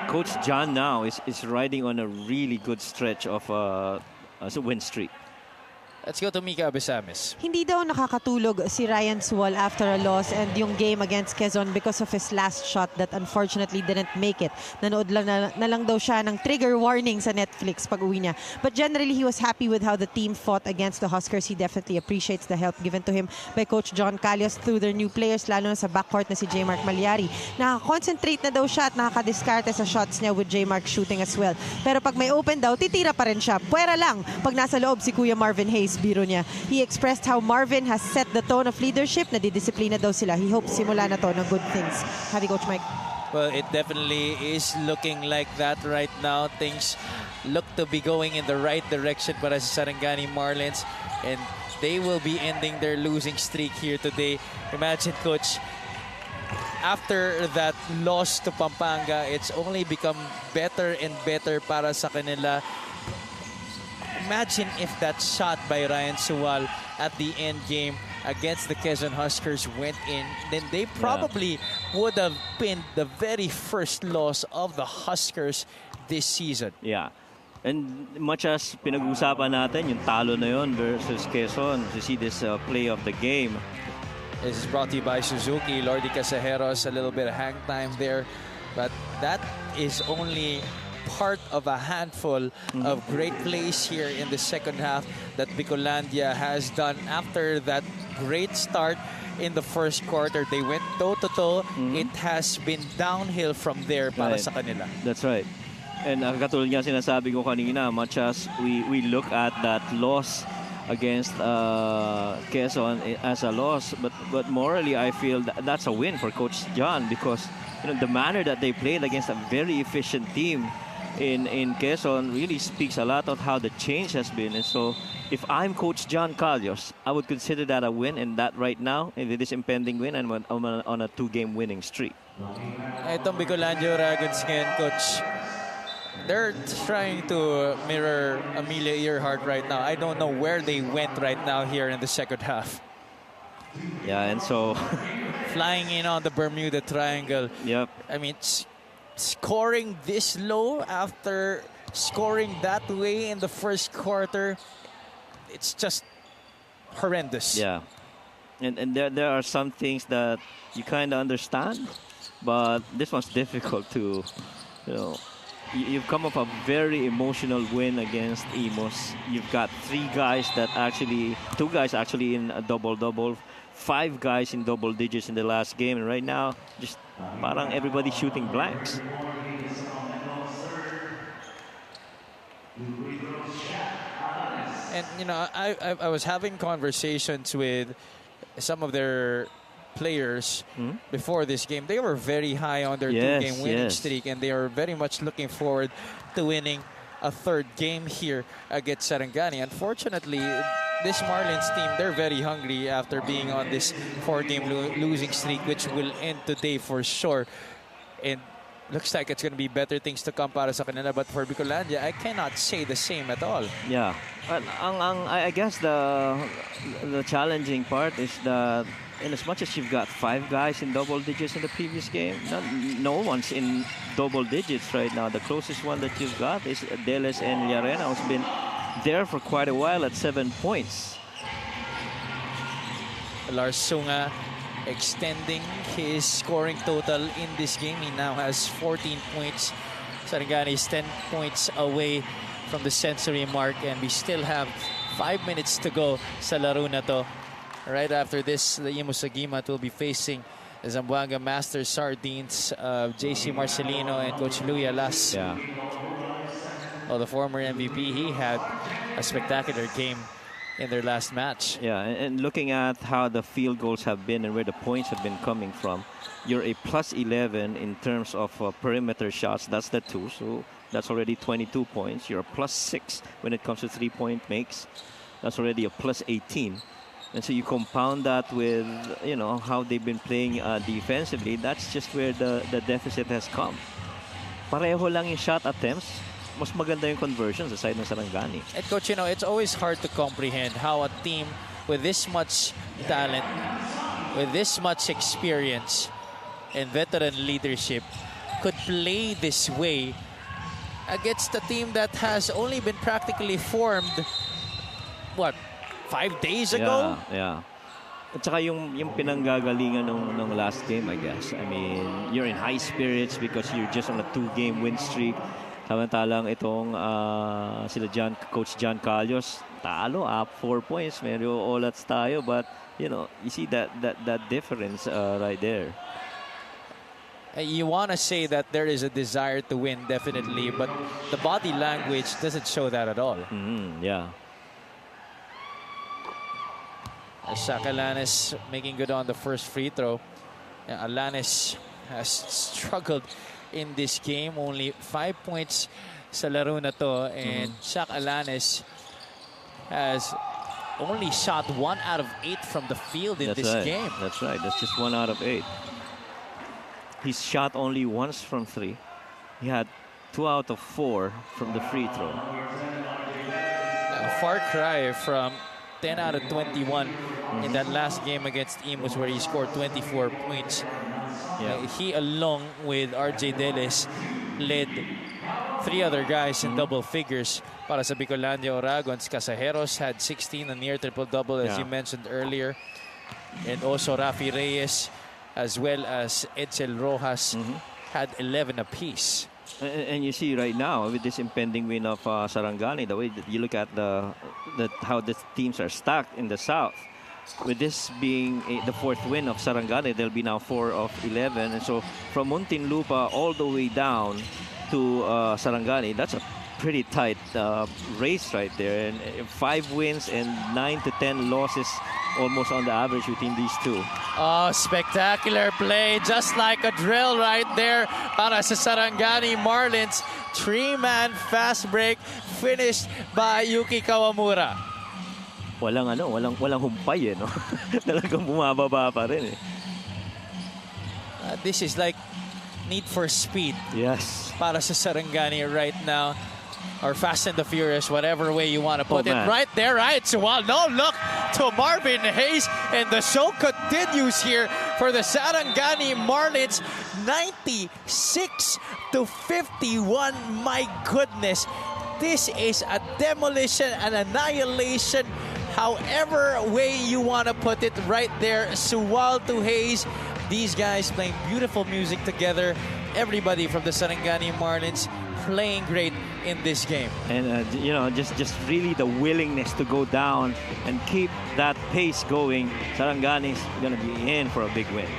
Coach John now is riding on a really good stretch of a win streak. Let's go to Mika Abesamis. Hindi daw nakakatulog si Ryan Suwal after a loss and yung game against Quezon because of his last shot that unfortunately didn't make it. Nanood lang na lang daw siya ng trigger warning sa Netflix pag uwi niya. But generally, he was happy with how the team fought against the Huskers. He definitely appreciates the help given to him by Coach John Calios through their new players, lalo na sa backcourt na si J. Mark Malyari. Nakaka-concentrate na daw siya at nakaka-discarte sa shots niya with J. Mark shooting as well. Pero pag may open daw, titira pa rin siya. Puwera lang pag nasa loob si Kuya Marvin Hayes. Biro niya. He expressed how Marvin has set the tone of leadership. Nadidisiplina daw sila. He hopes simula na to ng good things. Have you, Coach Mike? Well, it definitely is looking like that right now. Things look to be going in the right direction para sa Sarangani Marlins, and they will be ending their losing streak here today. Imagine, Coach, after that loss to Pampanga, it's only become better and better para sa kanila. Imagine if that shot by Ryan Suwal at the end game against the Quezon Huskers went in, then they probably would have been the very first loss of the Huskers this season. Yeah. And much as pinag-usapan natin yung talo na yun versus Quezon, to see this play of the game. This is brought to you by Suzuki. Lordy Casajeros, a little bit of hang time there. But that is only part of a handful of great plays here in the second half that Bicolandia has done after that great start in the first quarter. They went toe-to-toe. It has been downhill from there para sa kanila. That's right. And katulad nga sinasabi ko kanina, much as we look at that loss against Quezon as a loss, but morally I feel that's a win for Coach John, because the manner that they played against a very efficient team in Quezon really speaks a lot of how the change has been. And so if I'm Coach John Calios, I would consider that a win, and that right now, in this impending win, I'm on a 2-game winning streak. Itong Bicolandia Dragons ngayon, Coach, they're trying to mirror Amelia Earhart right now. I don't know where they went right now here in the second half. Yeah, and so flying in on the Bermuda Triangle. Yep. I mean, scoring this low after scoring that way in the first quarter, it's just horrendous. Yeah. And there are some things that you kind of understand, but this one's difficult to, you've come off a very emotional win against Imos. You've got two guys actually in a double-double, 5 guys in double digits in the last game, and right now just parang everybody shooting blanks. And I was having conversations with some of their players before this game. They were very high on their 2-game winning streak, and they are very much looking forward to winning a 3rd game here against Sarangani. Unfortunately, this Marlins team, they're very hungry after being on this 4-game losing streak, which will end today for sure. And looks like it's going to be better things to come para sa kanila. But for Bicolandia, I cannot say the same at all. Yeah. But I guess the challenging part is that in as much as you've got 5 guys in double digits in the previous game, no one's in double digits right now. The closest one that you've got is Deles and Llarena, who's been there for quite a while at 7 points. Lars Sunga extending his scoring total in this game. He now has 14 points. Sarangani is 10 points away from the century mark, and we still have 5 minutes to go sa laro na to. Right after this, the Imus Agimat will be facing the Zamboanga Master Sardines of JC Marcelino and Coach Louis Alas. Yeah. Well, the former MVP, he had a spectacular game in their last match. Yeah, and looking at how the field goals have been and where the points have been coming from, you're a plus 11 in terms of perimeter shots. That's the 2, so that's already 22 points. You're a plus 6 when it comes to 3-point makes. That's already a plus 18. And so you compound that with, how they've been playing defensively. That's just where the deficit has come. Pareho lang yung shot attempts. Mas maganda yung conversions aside ng Sarangani. And Coach, it's always hard to comprehend how a team with this much talent with this much experience and veteran leadership could play this way against a team that has only been practically formed, what, 5 days ago? Yeah. At saka yung pinanggagalingan nung last game, I guess. I mean, you're in high spirits because you're just on a 2-game win streak. Samantalang itong Coach John Callos, talo, up 4 points. Medyo olats tayo, but you see that difference right there. You want to say that there is a desire to win, definitely, but the body language doesn't show that at all. Yeah. Shaq Alanis making good on the first free throw. Alanis has struggled in this game. Only 5 points sa laro na to. And Shaq Alanis has only shot 1 out of 8 from the field in this game. That's right. That's just 1 out of 8. He's shot only once from 3. He had 2 out of 4 from the free throw. A far cry from 10 out of 21 in that last game against Imus, where he scored 24 points. Yeah. He, along with RJ Deles, led 3 other guys in double figures para sa Bicolandia Oragons. Casajeros had 16, a near triple-double, as you mentioned earlier. And also Rafi Reyes, as well as Edsel Rojas, had 11 apiece. And you see right now with this impending win of Sarangani, the way that you look at how the teams are stacked in the south, with this being the 4th win of Sarangani, they'll be now 4 of 11, and so from Muntinlupa all the way down to Sarangani, that's a pretty tight race right there, and 5 wins and 9 to 10 losses almost on the average between these two. Oh, spectacular play, just like a drill right there para sa Sarangani Marlins. 3-man fast break finished by Yuki Kawamura. Walang humpay no? Talagang bumababa pa rin This is like Need for Speed. Yes. Para sa Sarangani right now. Or Fast and the Furious, whatever way you want to put it. Right there, right? So, well, no look to Marvin Hayes. And the show continues here for the Sarangani Marlins. 96 to 51. My goodness. This is a demolition, an annihilation. However way you want to put it, right there. Suwal to Hayes. These guys playing beautiful music together. Everybody from the Sarangani Marlins playing great in this game. And just really the willingness to go down and keep that pace going. Sarangani is going to be in for a big win.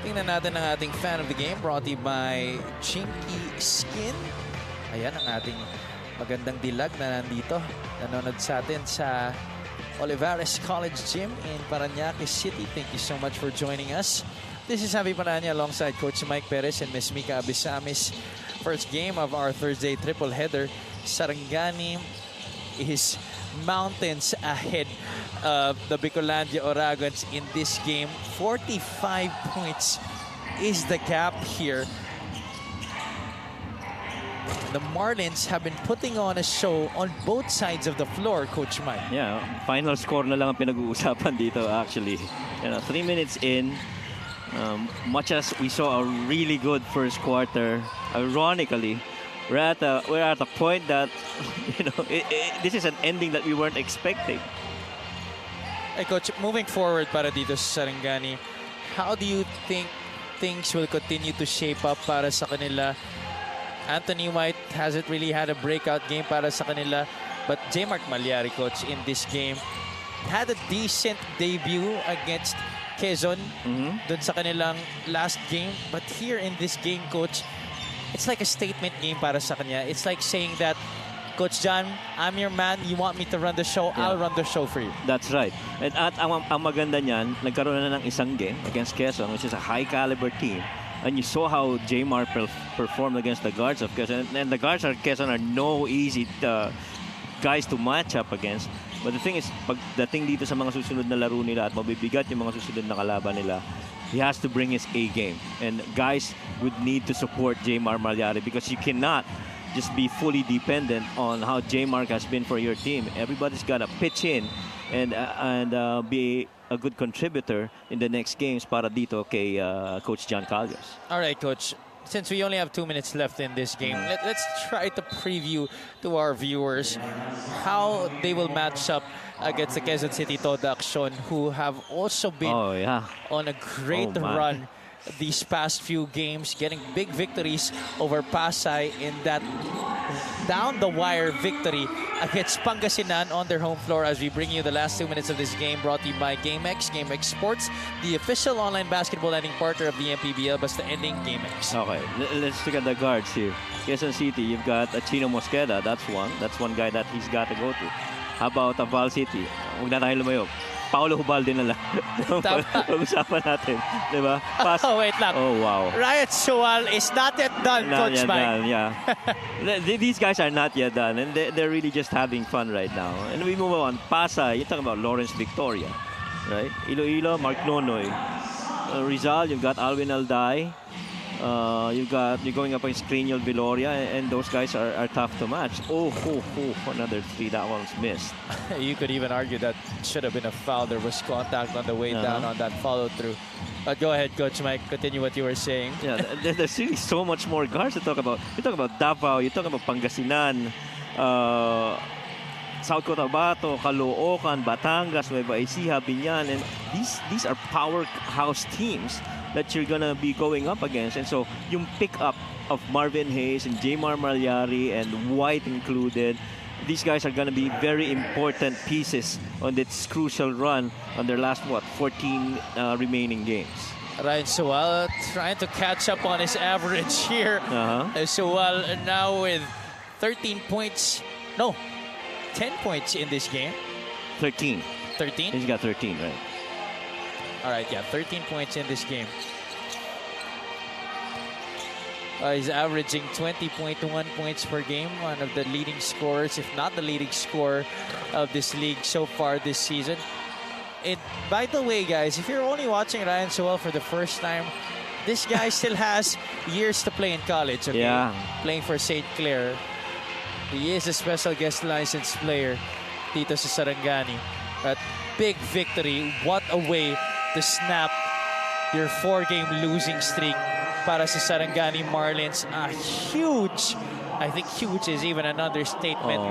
Tingnan natin ang ating fan of the game, brought to you by Chinky Skin. Ayan ang ating magandang dilag na nandito. Nanonood sa atin sa Olivares College Gym in Parañaque City. Thank you so much for joining us. This is Javi Paranya alongside Coach Mike Perez and Ms. Mika Abisamis. First game of our Thursday triple header. Sarangani is mountains ahead of the Bicolandia Oragons in this game. 45 points is the gap here. The Marlins have been putting on a show on both sides of the floor, Coach Mike. Yeah, final score na lang ang pinag-uusapan dito actually. 3 minutes in, much as we saw a really good first quarter, ironically, we're at a point that this is an ending that we weren't expecting. Hey, Coach, moving forward para dito sa Sarangani, how do you think things will continue to shape up para sa kanila Anthony White hasn't really had a breakout game para sa kanila. But J. Mark Malyari, coach, in this game, had a decent debut against Quezon dun sa kanilang last game. But here in this game, coach, it's like a statement game para sa kanya. It's like saying that, Coach John, I'm your man. You want me to run the show? Yeah. I'll run the show for you. That's right. And at ang maganda niyan, nagkaroon na ng isang game against Quezon, which is a high-caliber team. And you saw how J. Mark performed against the guards of Quezon. And the guards of Quezon are no easy guys to match up against. But the thing is, pagdating dito sa mga susunod na laro nila at mabibigat yung mga susunod na kalaban nila, he has to bring his A game. And guys would need to support J. Mark Malyari because you cannot just be fully dependent on how J. Mark has been for your team. Everybody's got to pitch in and be a good contributor in the next games para dito kay Coach John Callos. All right, Coach. Since we only have 2 minutes left in this game, let's try to preview to our viewers how they will match up against the Quezon City Toda Action, who have also been on a great run these past few games, getting big victories over Pasay in that down-the-wire victory against Pangasinan on their home floor. As we bring you the last 2 minutes of this game, brought to you by GameX Sports, the official online basketball lending partner of the MPBL, basta ending GameX. Okay, let's look at the guards here. Quezon City, you've got Chino Mosqueda, that's one guy that he's got to go to. How about Val City? Huwag na tayo lumayo. Paulo Hubalde na lang. Pag-usapan natin. Diba? Oh, wait lang. Oh, wow. Ryan Sual is not yet done, Not Coach yet Mike. done, yeah. These guys are not yet done, and they're really just having fun right now. And we move on. Pasay, you're talking about Lawrence Victoria, right? Iloilo, Mark Nonoy. Rizal, you've got Alvin Alday. You're going up against Cranial Viloria, and those guys are tough to match. Oh, another three. That one's missed. You could even argue that should have been a foul. There was contact on the way down on that follow-through. Go ahead, Coach Mike. Continue what you were saying. Yeah, there's really so much more guards to talk about. You talk about Davao, you talk about Pangasinan, South Cotabato, Caloocan, Batangas, Nueva Ecija, Binyan, and these are powerhouse teams that you're gonna be going up against. And so yung pick-up of Marvin Hayes and J. Mark Malyari and White included, these guys are gonna be very important pieces on this crucial run on their last 14 remaining games. Ryan Sual trying to catch up on his average here. Sual now with 13 points. No, 10 points in this game. 13. 13? He's got 13, right? All right, yeah, 13 points in this game. He's averaging 20.1 points per game, one of the leading scorers, if not the leading scorer of this league so far this season. And by the way, guys, if you're only watching Ryan Sual for the first time, this guy still has years to play in college. Okay? Yeah. Playing for St. Clair. He is a special guest licensed player dito sa Sarangani. But big victory. What a way to snap your 4-game losing streak para sa Sarangani Marlins. Huge, I think huge is even an understatement.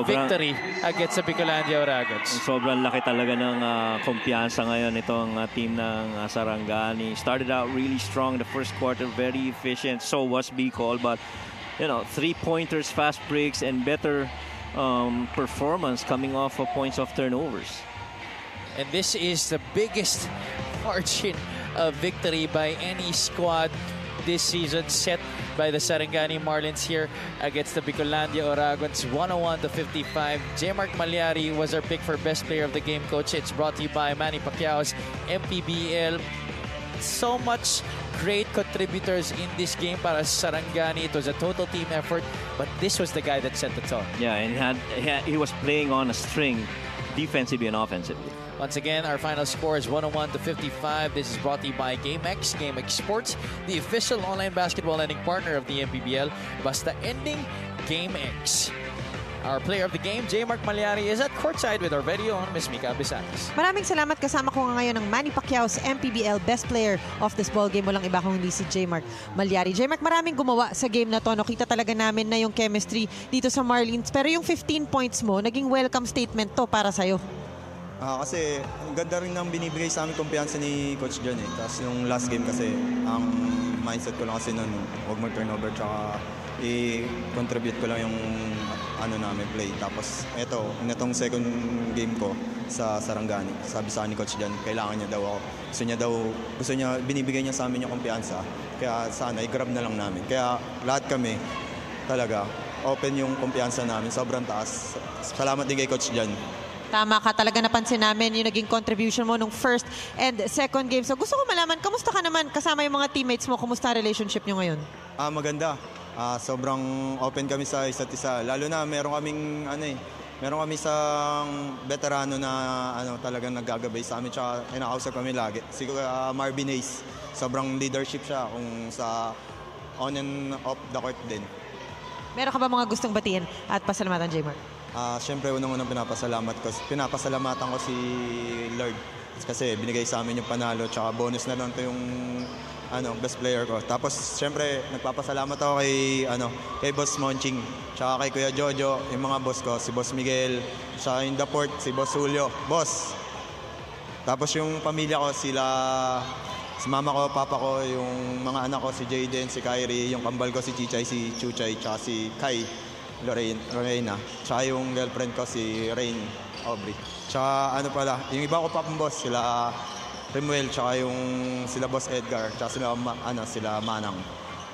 Victory against the Bicolandia Oragans. Sobrang laki talaga ng kumpiyansa ngayon itong team ng Sarangani. Started out really strong the first quarter, very efficient. So was Bicol, but you know, 3-pointers, fast breaks, and better performance coming off of points of turnovers. And this is the biggest margin of victory by any squad this season, set by the Sarangani Marlins here against the Bicolandia Oragans, 101-55. J. Mark Malyari was our pick for best player of the game, Coach. It's brought to you by Manny Pacquiao's MPBL. So much great contributors in this game para sa Sarangani. It was a total team effort, but this was the guy that set the tone. Yeah, and he was playing on a string defensively and offensively. Once again, our final score is 101-55. This is brought to you by GameX Sports, the official online basketball lending partner of the MPBL. Basta ending GameX. Our player of the game, J. Mark Malyari, is at courtside with our very own Miss Mika Bisanes. Maraming salamat. Kasama ko nga ngayon ng Manny Pacquiao's MPBL Best Player of this ball game. Walang iba kung hindi si J. Mark Malyari. J. Mark, maraming gumawa sa game na to. Nakita talaga namin na yung chemistry dito sa Marlins. Pero yung 15 points mo, naging welcome statement to para sa'yo. Kasi ang ganda rin ng binibigay sa amin kumpiyansa ni Coach John eh. Tapos yung last game kasi, ang mindset ko lang kasi noon, huwag mag-turnover tsaka i-contribute ko lang yung namin play. Tapos eto, itong second game ko sa Sarangani, sabi sa akin ni Coach John, kailangan niya daw ako. Gusto niya, binibigay niya sa amin yung kumpiyansa. Kaya sana, i-grab na lang namin. Kaya lahat kami, talaga, open yung kumpiyansa namin. Sobrang taas. Salamat din kay Coach John. Tama ka, talaga napansin namin yung naging contribution mo nung first and second game. So gusto ko malaman, kamusta ka naman kasama yung mga teammates mo? Kamusta ang relationship nyo ngayon? Maganda. Sobrang open kami sa isa't isa. Lalo na meron kami isang veterano na talagang naggagabay sa amin. Tsaka kinakausap kami lagi. Si Marvin Hayes. Sobrang leadership siya kung sa on and off the court din. Meron ka ba mga gustong batiin at pasalamatan, J-Mark? Siyempre, unang-unang pinapasalamatan ko si Lord. Kasi binigay sa amin yung panalo. Tsaka bonus na lang ito yung best player ko. Tapos, siyempre, nagpapasalamat ako kay Boss Monching. Tsaka kay Kuya Jojo, yung mga boss ko, si Boss Miguel. Tsaka in the port, si Boss Julio. Boss! Tapos yung pamilya ko, si mama ko, papa ko, yung mga anak ko, si Jaden, si Kyrie, yung kambal ko, si Chichay, si Chuchay, tsaka si Kai, Lorena. Tsaka yung girlfriend ko, si Rain Aubrey. Tsaka yung iba ko papang boss, sila Rimuel, tsaka sila Boss Edgar, tsaka sila Manang.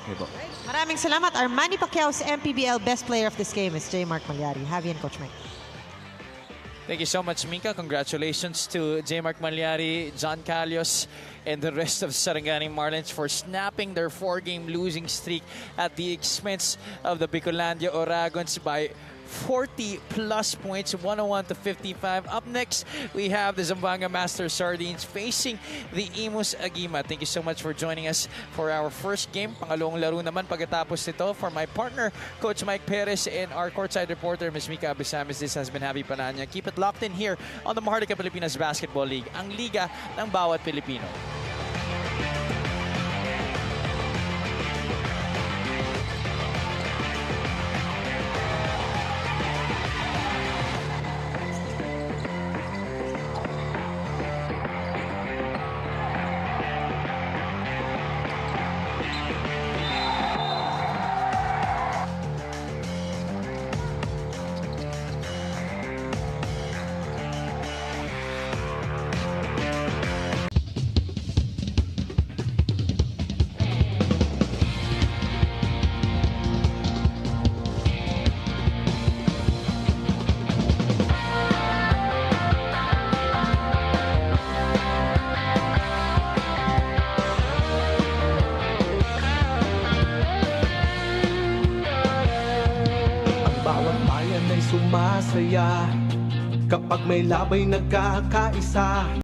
Okay po. Maraming salamat. Our Manny Pacquiao's MPBL Best Player of this game is J. Mark Malyari. Javi and Coach Mike. Thank you so much, Mika. Congratulations to J. Mark Malyari, John Calios, and the rest of Sarangani Marlins for snapping their 4-game losing streak at the expense of the Bicolandia Oragons by 40+ points, 101-55. Up next, we have the Zamboanga Master Sardines facing the Imus Agima. Thank you so much for joining us for our first game. Pangalawang laro naman pagkatapos nito. For my partner, Coach Mike Perez, and our courtside reporter, Ms. Mika Abisamis, this has been Javi Pananya. Keep it locked in here on the Maharlika Pilipinas Basketball League, ang liga ng bawat Pilipino. Sumasaya kapag may labay nagkakaisa.